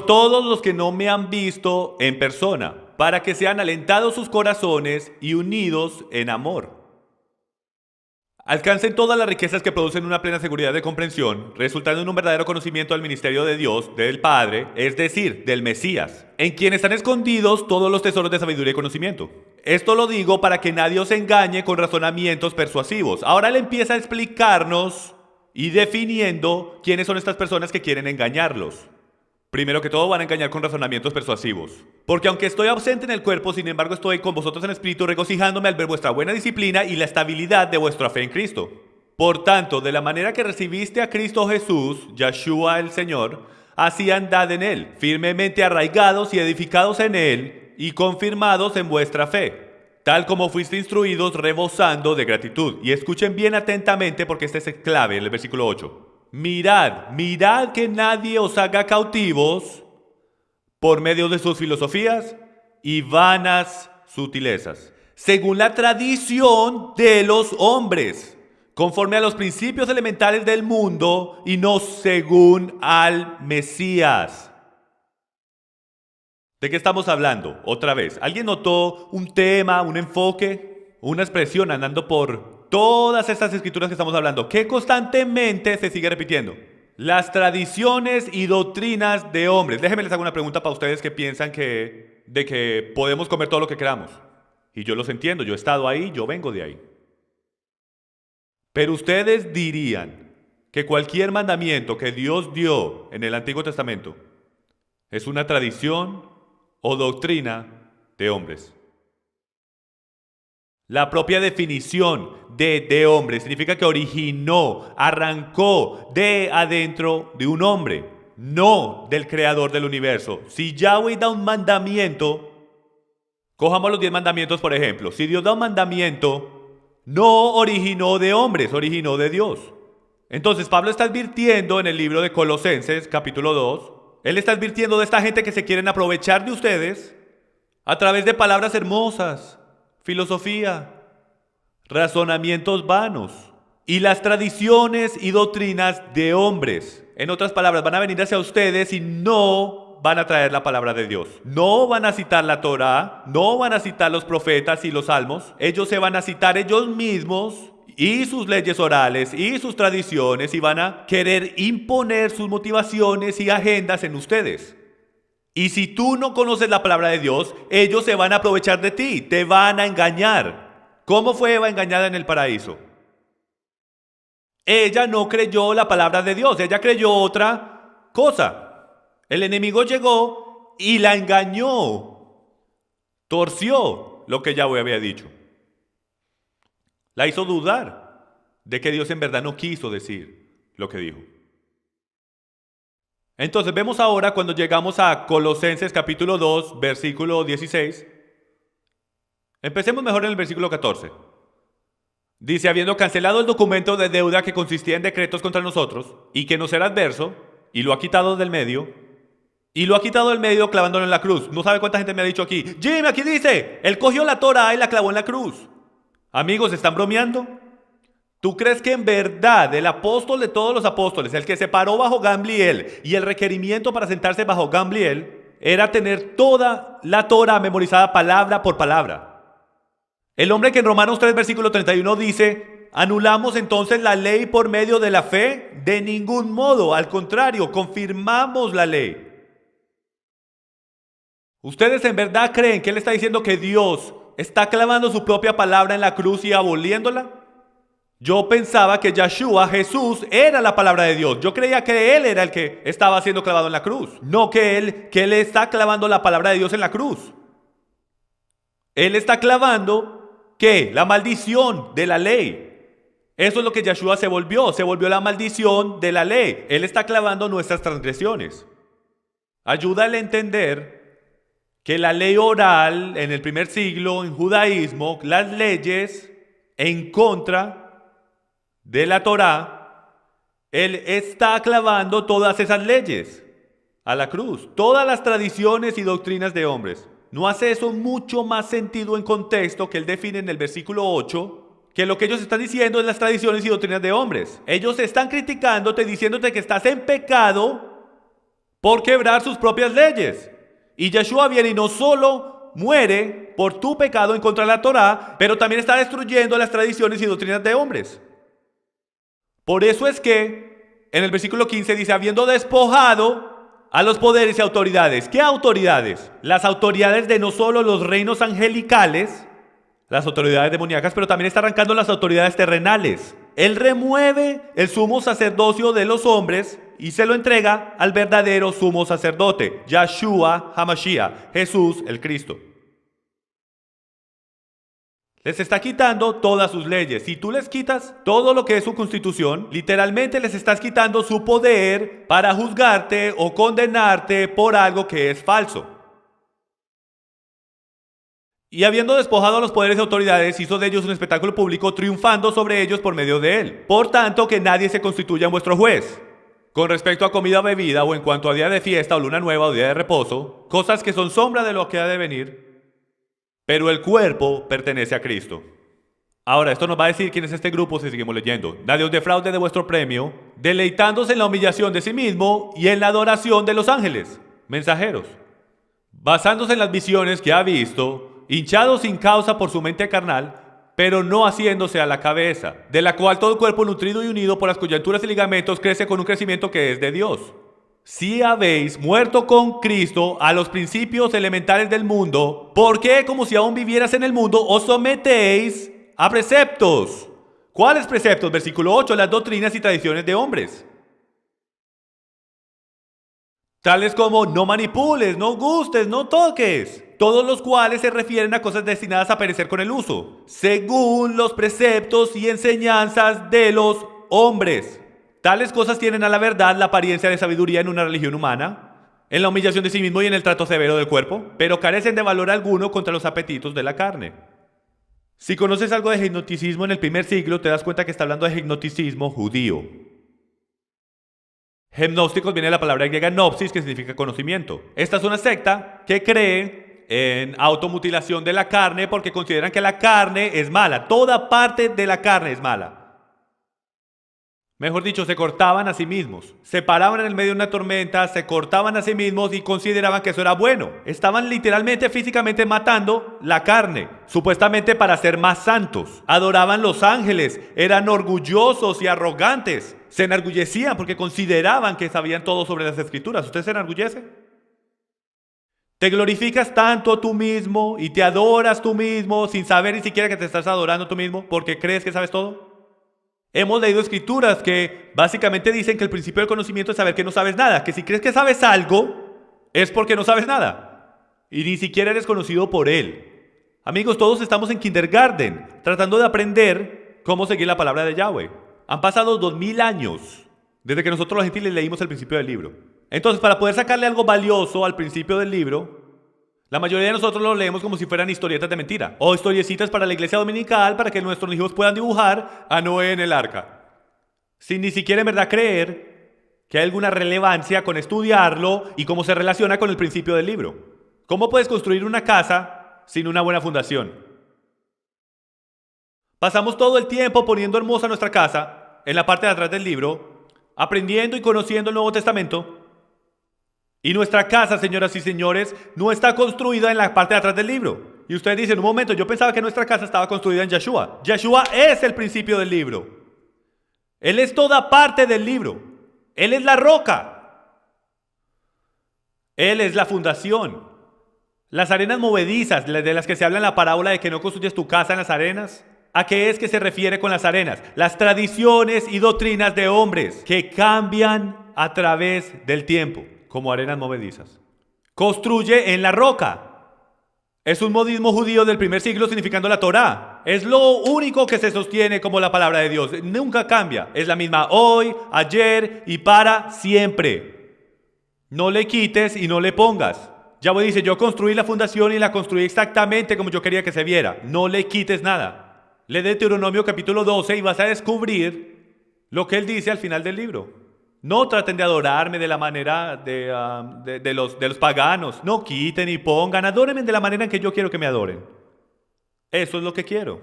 todos los que no me han visto en persona, para que sean alentados sus corazones y unidos en amor. Alcancen todas las riquezas que producen una plena seguridad de comprensión, resultando en un verdadero conocimiento del ministerio de Dios, del Padre, es decir, del Mesías, en quien están escondidos todos los tesoros de sabiduría y conocimiento. Esto lo digo para que nadie os engañe con razonamientos persuasivos. Ahora él empieza a explicarnos y definiendo quiénes son estas personas que quieren engañarlos. Primero que todo van a engañar con razonamientos persuasivos. Porque aunque estoy ausente en el cuerpo, sin embargo estoy con vosotros en espíritu, regocijándome al ver vuestra buena disciplina y la estabilidad de vuestra fe en Cristo. Por tanto, de la manera que recibiste a Cristo Jesús, Yahshua el Señor, así andad en Él, firmemente arraigados y edificados en Él y confirmados en vuestra fe, tal como fuiste instruidos, rebosando de gratitud. Y escuchen bien atentamente porque este es clave en el versículo 8. Mirad que nadie os haga cautivos por medio de sus filosofías y vanas sutilezas, según la tradición de los hombres, conforme a los principios elementales del mundo y no según al Mesías. ¿De qué estamos hablando? Otra vez, ¿alguien notó un tema, un enfoque, una expresión andando por todas estas escrituras que estamos hablando, que constantemente se sigue repitiendo? Las tradiciones y doctrinas de hombres. Déjenme les hago una pregunta para ustedes que piensan de que podemos comer todo lo que queramos. Y yo los entiendo, yo he estado ahí, yo vengo de ahí. Pero ustedes dirían que cualquier mandamiento que Dios dio en el Antiguo Testamento es una tradición o doctrina de hombres. La propia definición de hombre significa que originó, arrancó de adentro de un hombre, no del creador del universo. Si Yahweh da un mandamiento, cojamos los 10 mandamientos por ejemplo. Si Dios da un mandamiento, no originó de hombres, originó de Dios. Entonces Pablo está advirtiendo en el libro de Colosenses, capítulo 2, él está advirtiendo de esta gente que se quieren aprovechar de ustedes a través de palabras hermosas, filosofía, razonamientos vanos y las tradiciones y doctrinas de hombres. En otras palabras, van a venir hacia ustedes y no van a traer la palabra de Dios. No van a citar la Torá, no van a citar los profetas y los salmos. Ellos se van a citar ellos mismos y sus leyes orales y sus tradiciones y van a querer imponer sus motivaciones y agendas en ustedes. Y si tú no conoces la palabra de Dios, ellos se van a aprovechar de ti, te van a engañar. ¿Cómo fue Eva engañada en el paraíso? Ella no creyó la palabra de Dios, ella creyó otra cosa. El enemigo llegó y la engañó, torció lo que Yahweh había dicho. La hizo dudar de que Dios en verdad no quiso decir lo que dijo. Entonces vemos ahora cuando llegamos a Colosenses capítulo 2, versículo 16. Empecemos mejor en el versículo 14. Dice, habiendo cancelado el documento de deuda que consistía en decretos contra nosotros y que nos era adverso, y lo ha quitado del medio, clavándolo en la cruz. No sabe cuánta gente me ha dicho aquí, Jim, aquí dice, él cogió la Torá y la clavó en la cruz. Amigos, ¿están bromeando? ¿Tú crees que en verdad el apóstol de todos los apóstoles, el que se paró bajo Gamliel y el requerimiento para sentarse bajo Gamliel era tener toda la Torá memorizada palabra por palabra? El hombre que en Romanos 3 versículo 31 dice, ¿anulamos entonces la ley por medio de la fe? De ningún modo, al contrario, confirmamos la ley. ¿Ustedes en verdad creen que él está diciendo que Dios está clavando su propia palabra en la cruz y aboliéndola? Yo pensaba que Yeshua, Jesús, era la palabra de Dios. Yo creía que Él era el que estaba siendo clavado en la cruz. No que Él está clavando la palabra de Dios en la cruz. Él está clavando, ¿qué? La maldición de la ley. Eso es lo que Yeshua se volvió la maldición de la ley. Él está clavando nuestras transgresiones. Ayúdale a entender que la ley oral en el primer siglo, en judaísmo, las leyes en contra de la Torá, Él está clavando todas esas leyes a la cruz. Todas las tradiciones y doctrinas de hombres. ¿No hace eso mucho más sentido en contexto que Él define en el versículo 8? Que lo que ellos están diciendo es las tradiciones y doctrinas de hombres. Ellos están criticándote, diciéndote que estás en pecado por quebrar sus propias leyes. Y Yeshua viene y no solo muere por tu pecado en contra de la Torá, pero también está destruyendo las tradiciones y doctrinas de hombres. Por eso es que en el versículo 15 dice, habiendo despojado a los poderes y autoridades. ¿Qué autoridades? Las autoridades de no solo los reinos angelicales, las autoridades demoníacas, pero también está arrancando las autoridades terrenales. Él remueve el sumo sacerdocio de los hombres y se lo entrega al verdadero sumo sacerdote, Yeshua HaMashiach, Jesús el Cristo. Les está quitando todas sus leyes. Si tú les quitas todo lo que es su constitución, literalmente les estás quitando su poder para juzgarte o condenarte por algo que es falso. Y habiendo despojado a los poderes y autoridades, hizo de ellos un espectáculo público, triunfando sobre ellos por medio de él. Por tanto, que nadie se constituya en vuestro juez. Con respecto a comida o bebida, o en cuanto a día de fiesta, o luna nueva, o día de reposo, cosas que son sombra de lo que ha de venir, pero el cuerpo pertenece a Cristo. Ahora, esto nos va a decir quién es este grupo si seguimos leyendo. Nadie os defraude de vuestro premio, deleitándose en la humillación de sí mismo y en la adoración de los ángeles, mensajeros, basándose en las visiones que ha visto, hinchado sin causa por su mente carnal, pero no haciéndose a la cabeza, de la cual todo el cuerpo nutrido y unido por las coyunturas y ligamentos crece con un crecimiento que es de Dios. Si habéis muerto con Cristo a los principios elementales del mundo, ¿por qué, como si aún vivieras en el mundo, os sometéis a preceptos? ¿Cuáles preceptos? Versículo 8, las doctrinas y tradiciones de hombres. Tales como no manipules, no gustes, no toques, todos los cuales se refieren a cosas destinadas a perecer con el uso, según los preceptos y enseñanzas de los hombres. Tales cosas tienen a la verdad la apariencia de sabiduría en una religión humana, en la humillación de sí mismo y en el trato severo del cuerpo, pero carecen de valor alguno contra los apetitos de la carne. Si conoces algo de gnosticismo en el primer siglo, te das cuenta que está hablando de gnosticismo judío. Gnósticos viene de la palabra griega gnopsis, que significa conocimiento. Esta es una secta que cree en automutilación de la carne porque consideran que la carne es mala. Toda parte de la carne es mala. Mejor dicho, se cortaban a sí mismos. Se paraban en el medio de una tormenta, se cortaban a sí mismos y consideraban que eso era bueno. Estaban literalmente, físicamente matando la carne, supuestamente para ser más santos. Adoraban los ángeles, eran orgullosos y arrogantes. Se enorgullecían porque consideraban que sabían todo sobre las escrituras. ¿Usted se enorgullece? Te glorificas tanto tú mismo y te adoras tú mismo sin saber ni siquiera que te estás adorando tú mismo porque crees que sabes todo. Hemos leído escrituras que básicamente dicen que el principio del conocimiento es saber que no sabes nada, que si crees que sabes algo es porque no sabes nada y ni siquiera eres conocido por él. Amigos, todos estamos en kindergarten tratando de aprender cómo seguir la palabra de Yahweh. Han pasado 2000 años desde que nosotros los gentiles leímos el principio del libro. Entonces, para poder sacarle algo valioso al principio del libro, la mayoría de nosotros lo leemos como si fueran historietas de mentira o historiecitas para la iglesia dominical para que nuestros hijos puedan dibujar a Noé en el arca, sin ni siquiera en verdad creer que hay alguna relevancia con estudiarlo y cómo se relaciona con el principio del libro. ¿Cómo puedes construir una casa sin una buena fundación? Pasamos todo el tiempo poniendo hermosa nuestra casa en la parte de atrás del libro, aprendiendo y conociendo el Nuevo Testamento. Y nuestra casa, señoras y señores, no está construida en la parte de atrás del libro. Y usted dice, en un momento, yo pensaba que nuestra casa estaba construida en Yeshua. Yeshua es el principio del libro. Él es toda parte del libro. Él es la roca. Él es la fundación. Las arenas movedizas, de las que se habla en la parábola de que no construyes tu casa en las arenas, ¿A qué es que se refiere con las arenas? Las tradiciones y doctrinas de hombres que cambian a través del tiempo, como arenas movedizas. Construye en la roca. Es un modismo judío del primer siglo significando la Torá. Es lo único que se sostiene como la palabra de Dios. Nunca cambia. Es la misma hoy, ayer y para siempre. No le quites y no le pongas. Yahweh dice, yo construí la fundación y la construí exactamente como yo quería que se viera. No le quites nada. Lee Deuteronomio capítulo 12 y vas a descubrir lo que él dice al final del libro. No traten de adorarme de la manera de los paganos. No quiten y pongan. Adórenme de la manera en que yo quiero que me adoren. Eso es lo que quiero.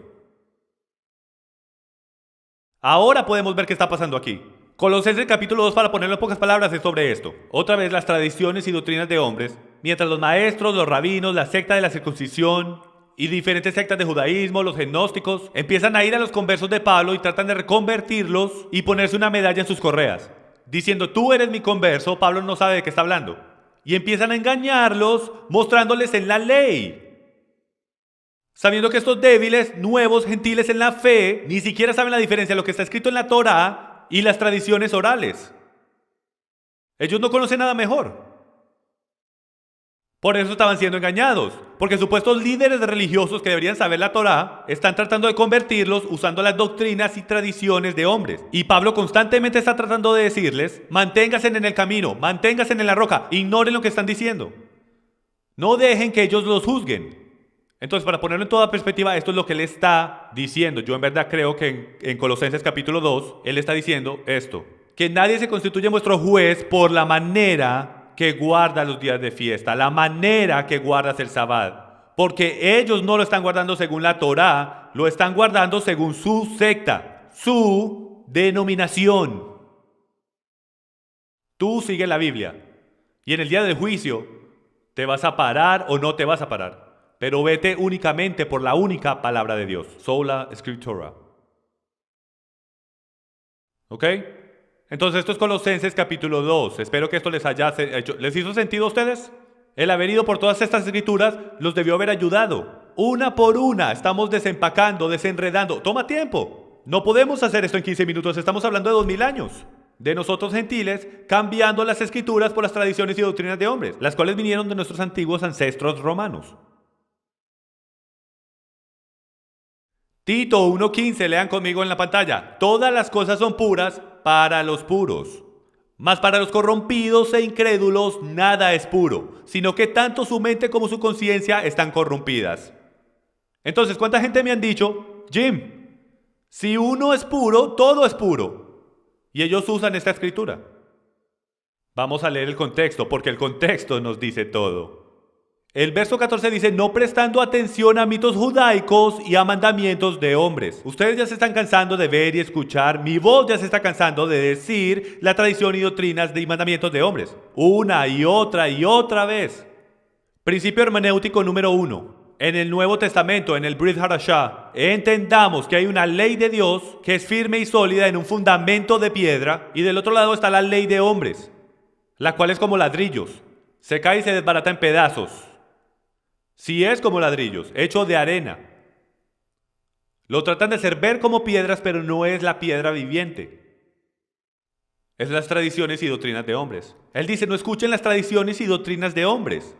Ahora podemos ver qué está pasando aquí. Colosenses capítulo 2, para ponerlo en pocas palabras, es sobre esto. Otra vez las tradiciones y doctrinas de hombres, mientras los maestros, los rabinos, la secta de la circuncisión y diferentes sectas de judaísmo, los gnósticos, empiezan a ir a los conversos de Pablo y tratan de reconvertirlos y ponerse una medalla en sus correas. Diciendo, tú eres mi converso, Pablo no sabe de qué está hablando. Y empiezan a engañarlos, mostrándoles en la ley. Sabiendo que estos débiles, nuevos, gentiles en la fe, ni siquiera saben la diferencia de lo que está escrito en la Torá y las tradiciones orales. Ellos no conocen nada mejor. Por eso estaban siendo engañados, porque supuestos líderes religiosos que deberían saber la Torá están tratando de convertirlos usando las doctrinas y tradiciones de hombres. Y Pablo constantemente está tratando de decirles, manténganse en el camino, manténganse en la roca, ignoren lo que están diciendo. No dejen que ellos los juzguen. Entonces, para ponerlo en toda perspectiva, esto es lo que él está diciendo. Yo en verdad creo que en Colosenses capítulo 2, él está diciendo esto, que nadie se constituye vuestro juez por la manera que guarda los días de fiesta, la manera que guardas el sabbat, porque ellos no lo están guardando según la Torá, lo están guardando según su secta, su denominación. Tú sigue la Biblia y en el día del juicio te vas a parar o no te vas a parar, pero vete únicamente por la única palabra de Dios, sola scriptura. ¿Ok? Entonces esto es Colosenses capítulo 2. Espero que esto les haya hecho. ¿Les hizo sentido a ustedes? El haber ido por todas estas escrituras los debió haber ayudado. Una por una estamos desempacando, desenredando. Toma tiempo. No podemos hacer esto en 15 minutos. Estamos hablando de 2000 años. De nosotros gentiles, cambiando las escrituras por las tradiciones y doctrinas de hombres, las cuales vinieron de nuestros antiguos ancestros romanos. Tito 1:15, lean conmigo en la pantalla. Todas las cosas son puras para los puros, mas para los corrompidos e incrédulos nada es puro, sino que tanto su mente como su conciencia están corrompidas. Entonces, ¿cuánta gente me han dicho, Jim, si uno es puro, todo es puro? Y ellos usan esta escritura. Vamos a leer el contexto, porque el contexto nos dice todo. El verso 14 dice, no prestando atención a mitos judaicos y a mandamientos de hombres. Ustedes ya se están cansando de ver y escuchar, mi voz ya se está cansando de decir la tradición y doctrinas y mandamientos de hombres. Una y otra vez. Principio hermenéutico número 1. En el Nuevo Testamento, en el Brit Hadashah, entendamos que hay una ley de Dios que es firme y sólida en un fundamento de piedra, y del otro lado está la ley de hombres, la cual es como ladrillos, se cae y se desbarata en pedazos. Si es como ladrillos, hecho de arena. Lo tratan de hacer ver como piedras, pero no es la piedra viviente. Es las tradiciones y doctrinas de hombres. Él dice, no escuchen las tradiciones y doctrinas de hombres.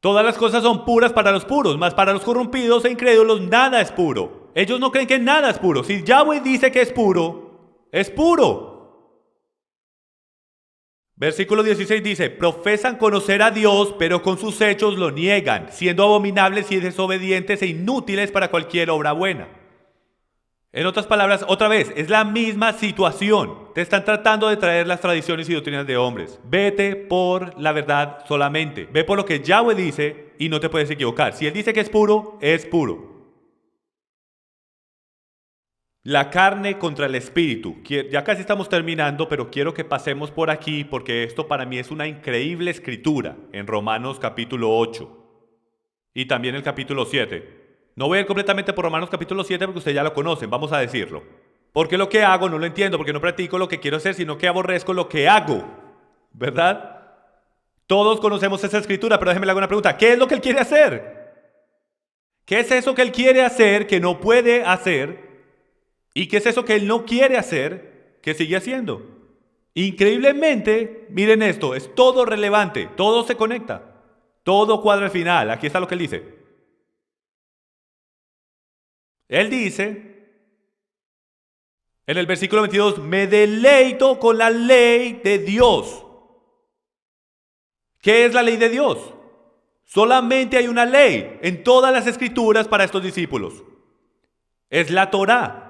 Todas las cosas son puras para los puros, mas para los corrompidos e incrédulos nada es puro. Ellos no creen que nada es puro. Si Yahweh dice que es puro, es puro. Versículo 16 dice, profesan conocer a Dios, pero con sus hechos lo niegan, siendo abominables y desobedientes e inútiles para cualquier obra buena. En otras palabras, otra vez, es la misma situación. Te están tratando de traer las tradiciones y doctrinas de hombres. Vete por la verdad solamente. Ve por lo que Yahweh dice y no te puedes equivocar. Si Él dice que es puro, es puro. La carne contra el espíritu. Ya casi estamos terminando, pero quiero que pasemos por aquí porque esto para mí es una increíble escritura en Romanos capítulo 8 y también el capítulo 7. No voy a ir completamente por Romanos capítulo 7 porque ustedes ya lo conocen, vamos a decirlo. Porque lo que hago no lo entiendo, porque no practico lo que quiero hacer, sino que aborrezco lo que hago, ¿verdad? Todos conocemos esa escritura, pero déjenme le hago una pregunta. ¿Qué es lo que Él quiere hacer? ¿Qué es eso que él quiere hacer que no puede hacer? ¿Y qué es eso que él no quiere hacer que sigue haciendo? Increíblemente, miren esto, es todo relevante, todo se conecta, todo cuadra al final. Aquí está lo que él dice. Él dice, en el versículo 22, me deleito con la ley de Dios. ¿Qué es la ley de Dios? Solamente hay una ley en todas las escrituras para estos discípulos. Es la Torá.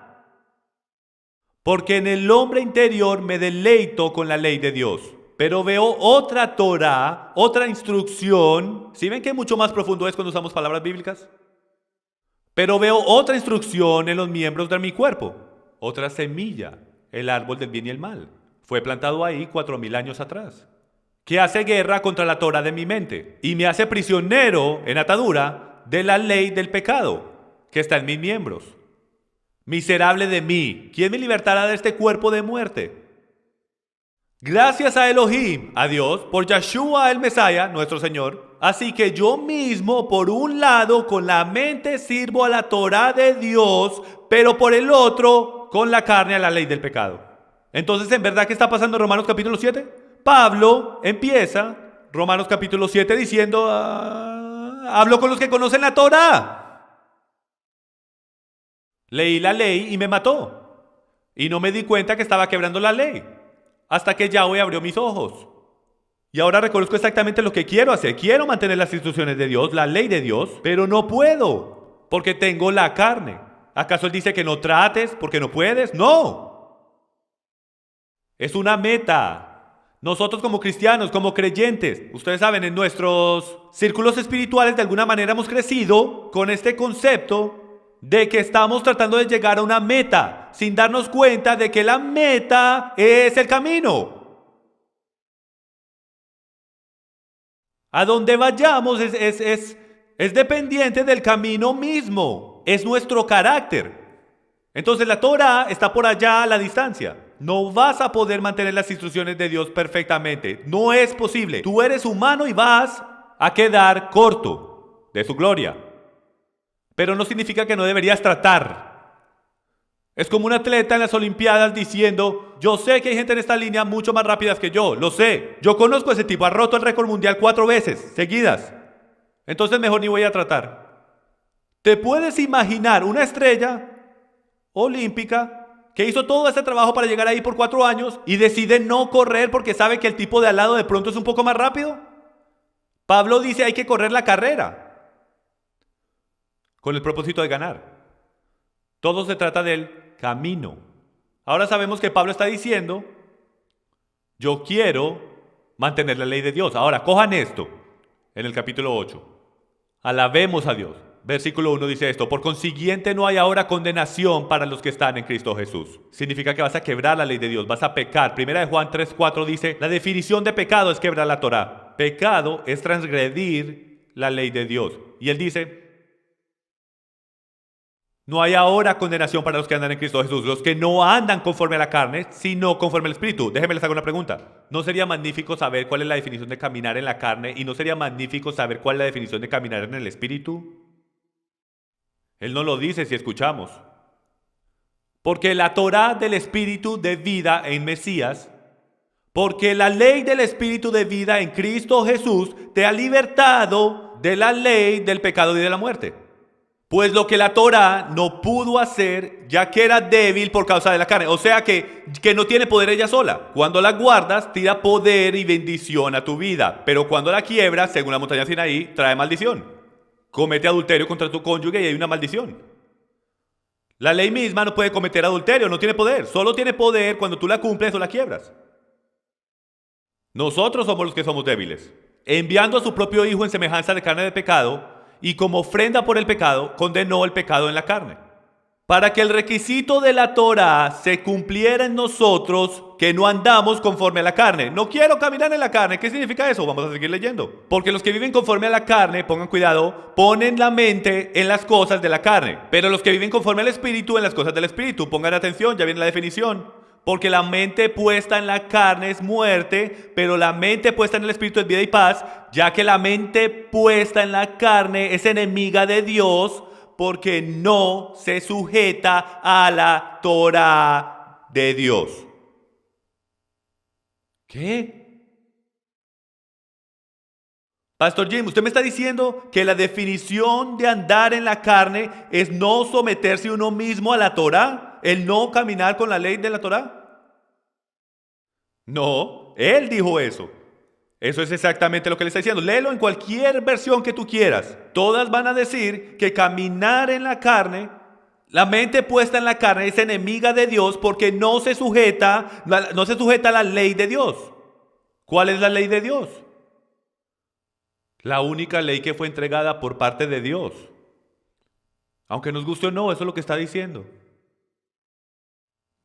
Porque en el hombre interior me deleito con la ley de Dios. Pero veo otra Torá, otra instrucción. ¿Sí ven que mucho más profundo es cuando usamos palabras bíblicas? Pero veo otra instrucción en los miembros de mi cuerpo. Otra semilla, el árbol del bien y el mal. Fue plantado ahí 4000 años atrás. Que hace guerra contra la Torá de mi mente y me hace prisionero en atadura de la ley del pecado que está en mis miembros. Miserable de mí, ¿quién me libertará de este cuerpo de muerte? Gracias a Elohim, a Dios, por Yeshua el Mesías, nuestro Señor. Así que yo mismo, por un lado, con la mente sirvo a la Torá de Dios, pero por el otro, con la carne a la ley del pecado. Entonces, ¿en verdad qué está pasando en Romanos capítulo 7? Pablo empieza Romanos capítulo 7 diciendo, hablo con los que conocen la Torá. Leí la ley y me mató. Y no me di cuenta que estaba quebrando la ley. Hasta que Yahweh abrió mis ojos. Y ahora reconozco exactamente lo que quiero hacer. Quiero mantener las instrucciones de Dios, la ley de Dios, pero no puedo, porque tengo la carne. ¿Acaso él dice que no trates porque no puedes? No. Es una meta. Nosotros como cristianos, como creyentes, ustedes saben, en nuestros círculos espirituales de alguna manera hemos crecido con este concepto de que estamos tratando de llegar a una meta, sin darnos cuenta de que la meta es el camino. A donde vayamos es dependiente del camino mismo, es nuestro carácter. Entonces la Torah está por allá a la distancia. No vas a poder mantener las instrucciones de Dios perfectamente. No es posible. Tú eres humano y vas a quedar corto de su gloria. Pero no significa que no deberías tratar. Es como un atleta en las Olimpiadas diciendo, yo sé que hay gente en esta línea mucho más rápidas que yo, lo sé. Yo conozco a ese tipo, ha roto el récord mundial 4 veces seguidas. Entonces mejor ni voy a tratar. ¿Te puedes imaginar una estrella olímpica que hizo todo este trabajo para llegar ahí por 4 años y decide no correr porque sabe que el tipo de al lado de pronto es un poco más rápido? Pablo dice hay que correr la carrera con el propósito de ganar. Todo se trata del camino. Ahora sabemos que Pablo está diciendo, yo quiero mantener la ley de Dios. Ahora, cojan esto en el capítulo 8. Alabemos a Dios. Versículo 1 dice esto, por consiguiente no hay ahora condenación para los que están en Cristo Jesús. Significa que vas a quebrar la ley de Dios, vas a pecar. Primera de Juan 3:4 dice, la definición de pecado es quebrar la Torá. Pecado es transgredir la ley de Dios. Y él dice, no hay ahora condenación para los que andan en Cristo Jesús, los que no andan conforme a la carne, sino conforme al Espíritu. Déjenme les hago una pregunta. ¿No sería magnífico saber cuál es la definición de caminar en la carne? ¿Y no sería magnífico saber cuál es la definición de caminar en el Espíritu? Él no lo dice si escuchamos. Porque la Torá del Espíritu de vida en Mesías, porque la ley del Espíritu de vida en Cristo Jesús te ha libertado de la ley del pecado y de la muerte. Pues lo que la Torá no pudo hacer, ya que era débil por causa de la carne. O sea que no tiene poder ella sola. Cuando la guardas, tira poder y bendición a tu vida. Pero cuando la quiebras, según la montaña Sinaí, trae maldición. Comete adulterio contra tu cónyuge y hay una maldición. La ley misma no puede cometer adulterio, no tiene poder. Solo tiene poder cuando tú la cumples o la quiebras. Nosotros somos los que somos débiles. Enviando a su propio Hijo en semejanza de carne de pecado, y como ofrenda por el pecado, condenó el pecado en la carne. Para que el requisito de la Torá se cumpliera en nosotros, que no andamos conforme a la carne. No quiero caminar en la carne. ¿Qué significa eso? Vamos a seguir leyendo. Porque los que viven conforme a la carne, pongan cuidado, ponen la mente en las cosas de la carne. Pero los que viven conforme al Espíritu, en las cosas del Espíritu. Pongan atención, ya viene la definición. Porque la mente puesta en la carne es muerte, pero la mente puesta en el Espíritu es vida y paz, ya que la mente puesta en la carne es enemiga de Dios, porque no se sujeta a la Torá de Dios. ¿Qué? Pastor Jim, usted me está diciendo que la definición de andar en la carne es no someterse uno mismo a la Torá, el no caminar con la ley de la Torá. No, él dijo eso. Eso es exactamente lo que le está diciendo. Léelo en cualquier versión que tú quieras. Todas van a decir que caminar en la carne, la mente puesta en la carne es enemiga de Dios porque no se sujeta a la ley de Dios. ¿Cuál es la ley de Dios? La única ley que fue entregada por parte de Dios. Aunque nos guste o no, eso es lo que está diciendo.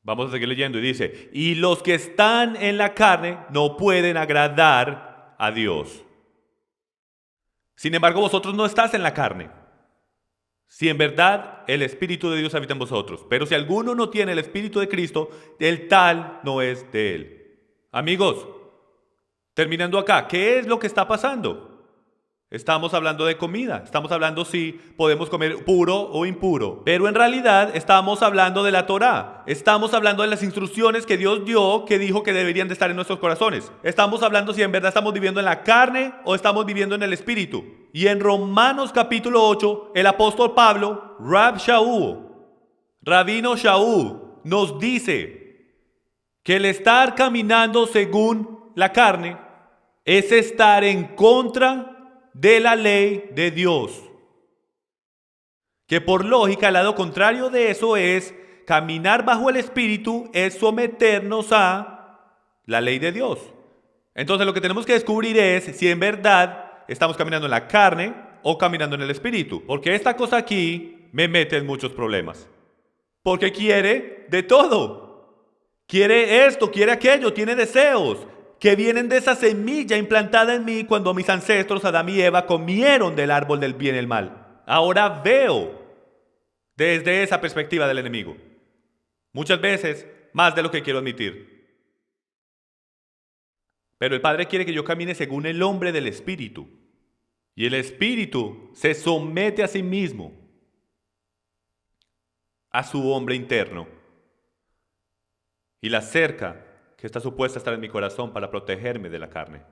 Vamos a seguir leyendo y dice, y los que están en la carne no pueden agradar a Dios. Sin embargo, vosotros no estás en la carne, si en verdad el Espíritu de Dios habita en vosotros. Pero si alguno no tiene el Espíritu de Cristo, el tal no es de él. Amigos, terminando acá, ¿qué es lo que está pasando? Estamos hablando de comida, estamos hablando si podemos comer puro o impuro, pero en realidad estamos hablando de la Torá, estamos hablando de las instrucciones que Dios dio, que dijo que deberían de estar en nuestros corazones. Estamos hablando si en verdad estamos viviendo en la carne o estamos viviendo en el Espíritu. Y en Romanos capítulo 8, el apóstol Pablo, Rabino Shaul, nos dice que el estar caminando según la carne es estar en contra de la ley de Dios. Que por lógica el lado contrario de eso es caminar bajo el Espíritu, es someternos a la ley de Dios. Entonces lo que tenemos que descubrir es si en verdad estamos caminando en la carne o caminando en el Espíritu. Porque esta cosa aquí me mete en muchos problemas. Porque quiere de todo. Quiere esto, quiere aquello, tiene deseos que vienen de esa semilla implantada en mí cuando mis ancestros Adán y Eva comieron del árbol del bien y el mal. Ahora veo desde esa perspectiva del enemigo. Muchas veces más de lo que quiero admitir. Pero el Padre quiere que yo camine según el hombre del Espíritu. Y el Espíritu se somete a sí mismo, a su hombre interno. Y la cerca que está supuesta a estar en mi corazón para protegerme de la carne.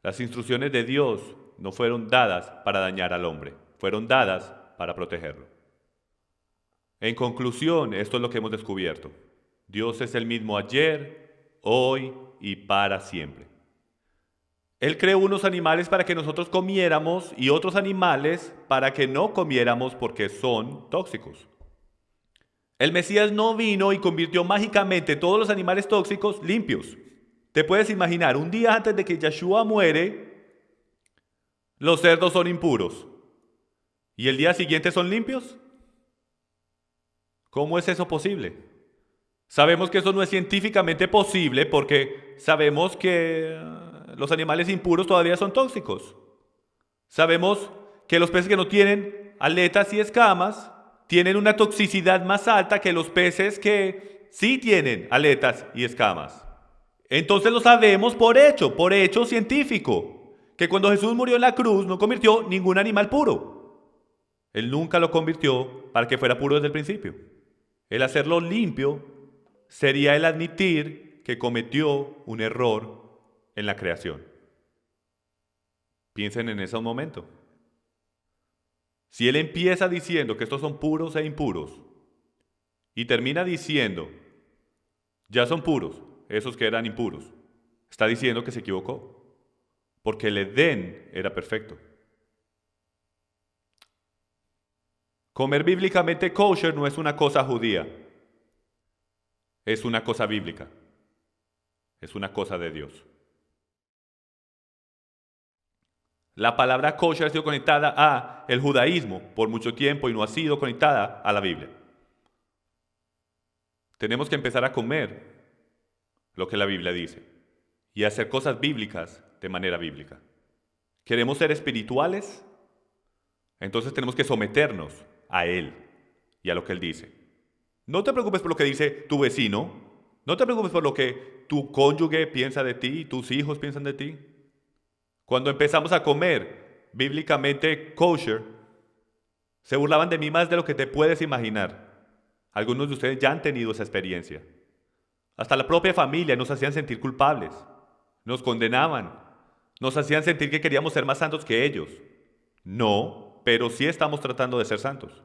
Las instrucciones de Dios no fueron dadas para dañar al hombre, fueron dadas para protegerlo. En conclusión, esto es lo que hemos descubierto. Dios es el mismo ayer, hoy y para siempre. Él creó unos animales para que nosotros comiéramos y otros animales para que no comiéramos porque son tóxicos. El Mesías no vino y convirtió mágicamente todos los animales tóxicos limpios. Te puedes imaginar, un día antes de que Yeshua muere, los cerdos son impuros. ¿Y el día siguiente son limpios? ¿Cómo es eso posible? Sabemos que eso no es científicamente posible porque sabemos que los animales impuros todavía son tóxicos. Sabemos que los peces que no tienen aletas y escamas tienen una toxicidad más alta que los peces que sí tienen aletas y escamas. Entonces lo sabemos por hecho científico, que cuando Jesús murió en la cruz no convirtió ningún animal puro. Él nunca lo convirtió para que fuera puro desde el principio. El hacerlo limpio sería el admitir que cometió un error en la creación. Piensen en ese momento. Si él empieza diciendo que estos son puros e impuros y termina diciendo, ya son puros, esos que eran impuros, está diciendo que se equivocó, porque el Edén era perfecto. Comer bíblicamente kosher no es una cosa judía, es una cosa bíblica, es una cosa de Dios. La palabra kosher ha sido conectada a el judaísmo por mucho tiempo y no ha sido conectada a la Biblia. Tenemos que empezar a comer lo que la Biblia dice y hacer cosas bíblicas de manera bíblica. ¿Queremos ser espirituales? Entonces tenemos que someternos a Él y a lo que Él dice. No te preocupes por lo que dice tu vecino, no te preocupes por lo que tu cónyuge piensa de ti, tus hijos piensan de ti. Cuando empezamos a comer bíblicamente kosher, Se burlaban de mí más de lo que te puedes imaginar. Algunos de ustedes ya han tenido esa experiencia. Hasta la propia familia nos hacían sentir culpables. Nos condenaban. Nos hacían sentir que queríamos ser más santos que ellos. No, pero sí estamos tratando de ser santos.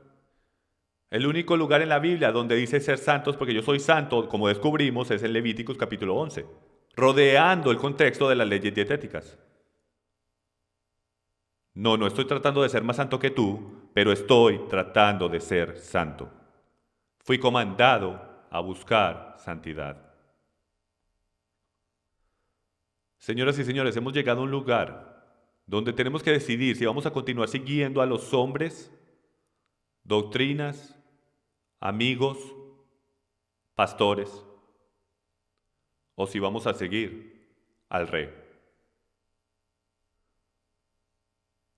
El único lugar en la Biblia donde dice ser santos porque yo soy santo, como descubrimos, es en Levíticos capítulo 11, rodeando el contexto de las leyes dietéticas. No estoy tratando de ser más santo que tú, pero estoy tratando de ser santo. Fui comandado a buscar santidad. Señoras y señores, hemos llegado a un lugar donde tenemos que decidir si vamos a continuar siguiendo a los hombres, doctrinas, amigos, pastores, o si vamos a seguir al rey.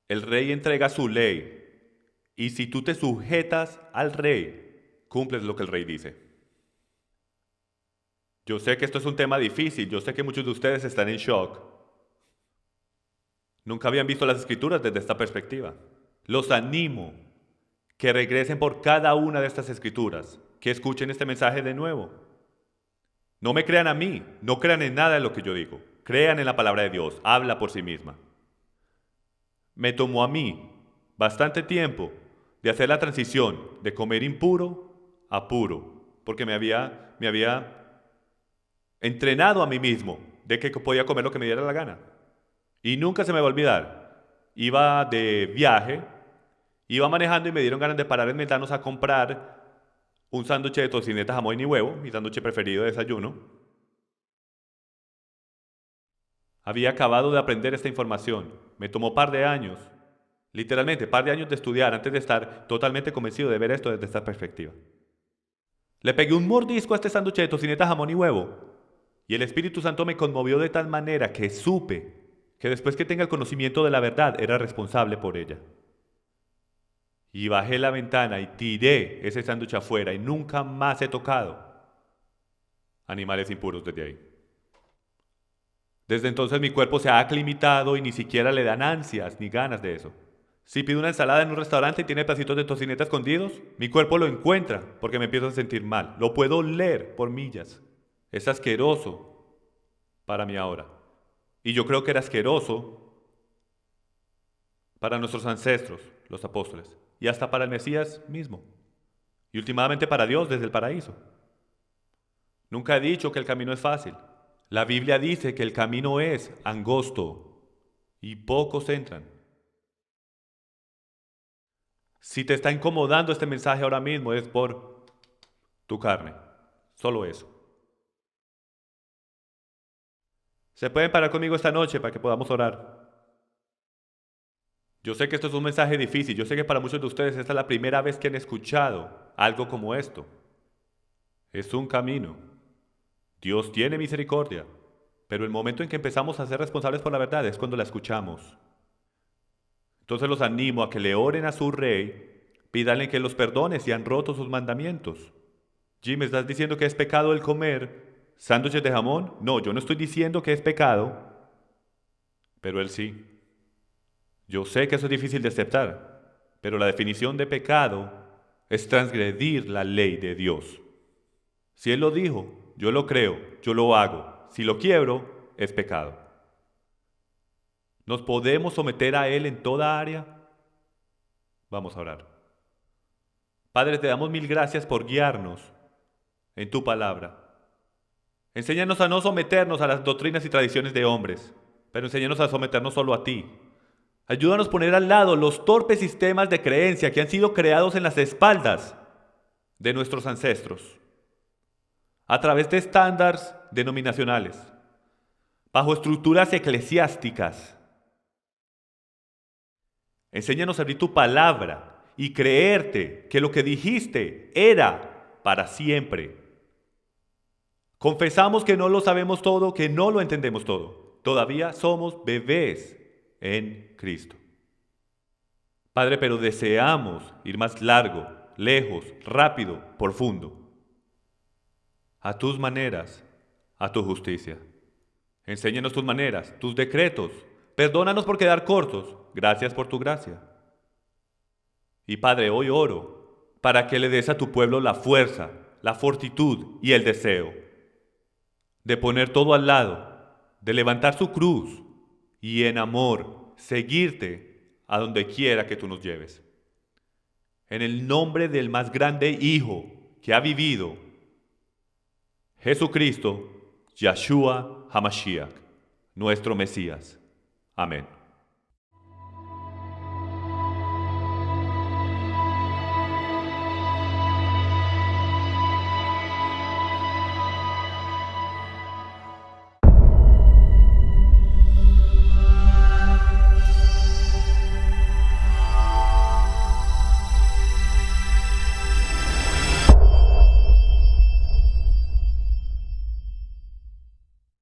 El rey entrega su ley, y si tú te sujetas al rey, cumples lo que el rey dice. Yo sé que esto es un tema difícil, yo sé que muchos de ustedes están en shock. Nunca habían visto las escrituras desde esta perspectiva. Los animo que regresen por cada una de estas escrituras, que escuchen este mensaje de nuevo. No me crean a mí, no crean en nada de lo que yo digo. Crean en la palabra de Dios, habla por sí misma. Me tomó a mí bastante tiempo de hacer la transición de comer impuro a puro, porque me había entrenado a mí mismo de que podía comer lo que me diera la gana. Y nunca se me va a olvidar. Iba de viaje, iba manejando y me dieron ganas de parar en Metanos a comprar un sándwich de tocineta, jamón y huevo, mi sándwich preferido de desayuno. Había acabado de aprender esta información. Me tomó un par de años, literalmente par de años de estudiar antes de estar totalmente convencido de ver esto desde esta perspectiva. Le pegué un mordisco a este sándwich de tocineta, jamón y huevo, y el Espíritu Santo me conmovió de tal manera que supe que después que tenga el conocimiento de la verdad era responsable por ella. Y bajé la ventana y tiré ese sándwich afuera y nunca más he tocado animales impuros desde ahí. Desde entonces mi cuerpo se ha aclimatado y ni siquiera le dan ansias ni ganas de eso. Si pido una ensalada en un restaurante y tiene pedacitos de tocineta escondidos, mi cuerpo lo encuentra porque me empiezo a sentir mal. Lo puedo oler por millas. Es asqueroso para mí ahora. Y yo creo que era asqueroso para nuestros ancestros, los apóstoles, y hasta para el Mesías mismo, y últimamente para Dios desde el paraíso. Nunca he dicho que el camino es fácil. La Biblia dice que el camino es angosto y pocos entran. Si te está incomodando este mensaje ahora mismo es por tu carne, solo eso. ¿Se pueden parar conmigo esta noche para que podamos orar? Yo sé que esto es un mensaje difícil, yo sé que para muchos de ustedes esta es la primera vez que han escuchado algo como esto. Es un camino. Dios tiene misericordia, pero el momento en que empezamos a ser responsables por la verdad es cuando la escuchamos. Entonces los animo a que le oren a su rey, pídanle que los perdone si han roto sus mandamientos. Jim, ¿me estás diciendo que es pecado el comer sándwiches de jamón? No, yo no estoy diciendo que es pecado, pero él sí. Yo sé que eso es difícil de aceptar, pero la definición de pecado es transgredir la ley de Dios. Si Él lo dijo, yo lo creo, yo lo hago. Si lo quiebro, es pecado. ¿Nos podemos someter a Él en toda área? Vamos a orar. Padre, te damos mil gracias por guiarnos en tu palabra. Enséñanos a no someternos a las doctrinas y tradiciones de hombres, pero enséñanos a someternos solo a ti. Ayúdanos a poner al lado los torpes sistemas de creencia que han sido creados en las espaldas de nuestros ancestros, a través de estándares denominacionales, bajo estructuras eclesiásticas. Enséñanos a abrir tu palabra y creerte que lo que dijiste era para siempre. Confesamos que no lo sabemos todo, que no lo entendemos todo. Todavía somos bebés en Cristo. Padre, pero deseamos ir más largo, lejos, rápido, profundo. A tus maneras, a tu justicia. Enséñanos tus maneras, tus decretos. Perdónanos por quedar cortos. Gracias por tu gracia. Y Padre, hoy oro para que le des a tu pueblo la fuerza, la fortitud y el deseo de poner todo al lado, de levantar su cruz y en amor seguirte a donde quiera que tú nos lleves. En el nombre del más grande Hijo que ha vivido, Jesucristo, Yahshua HaMashiach, nuestro Mesías. Amén.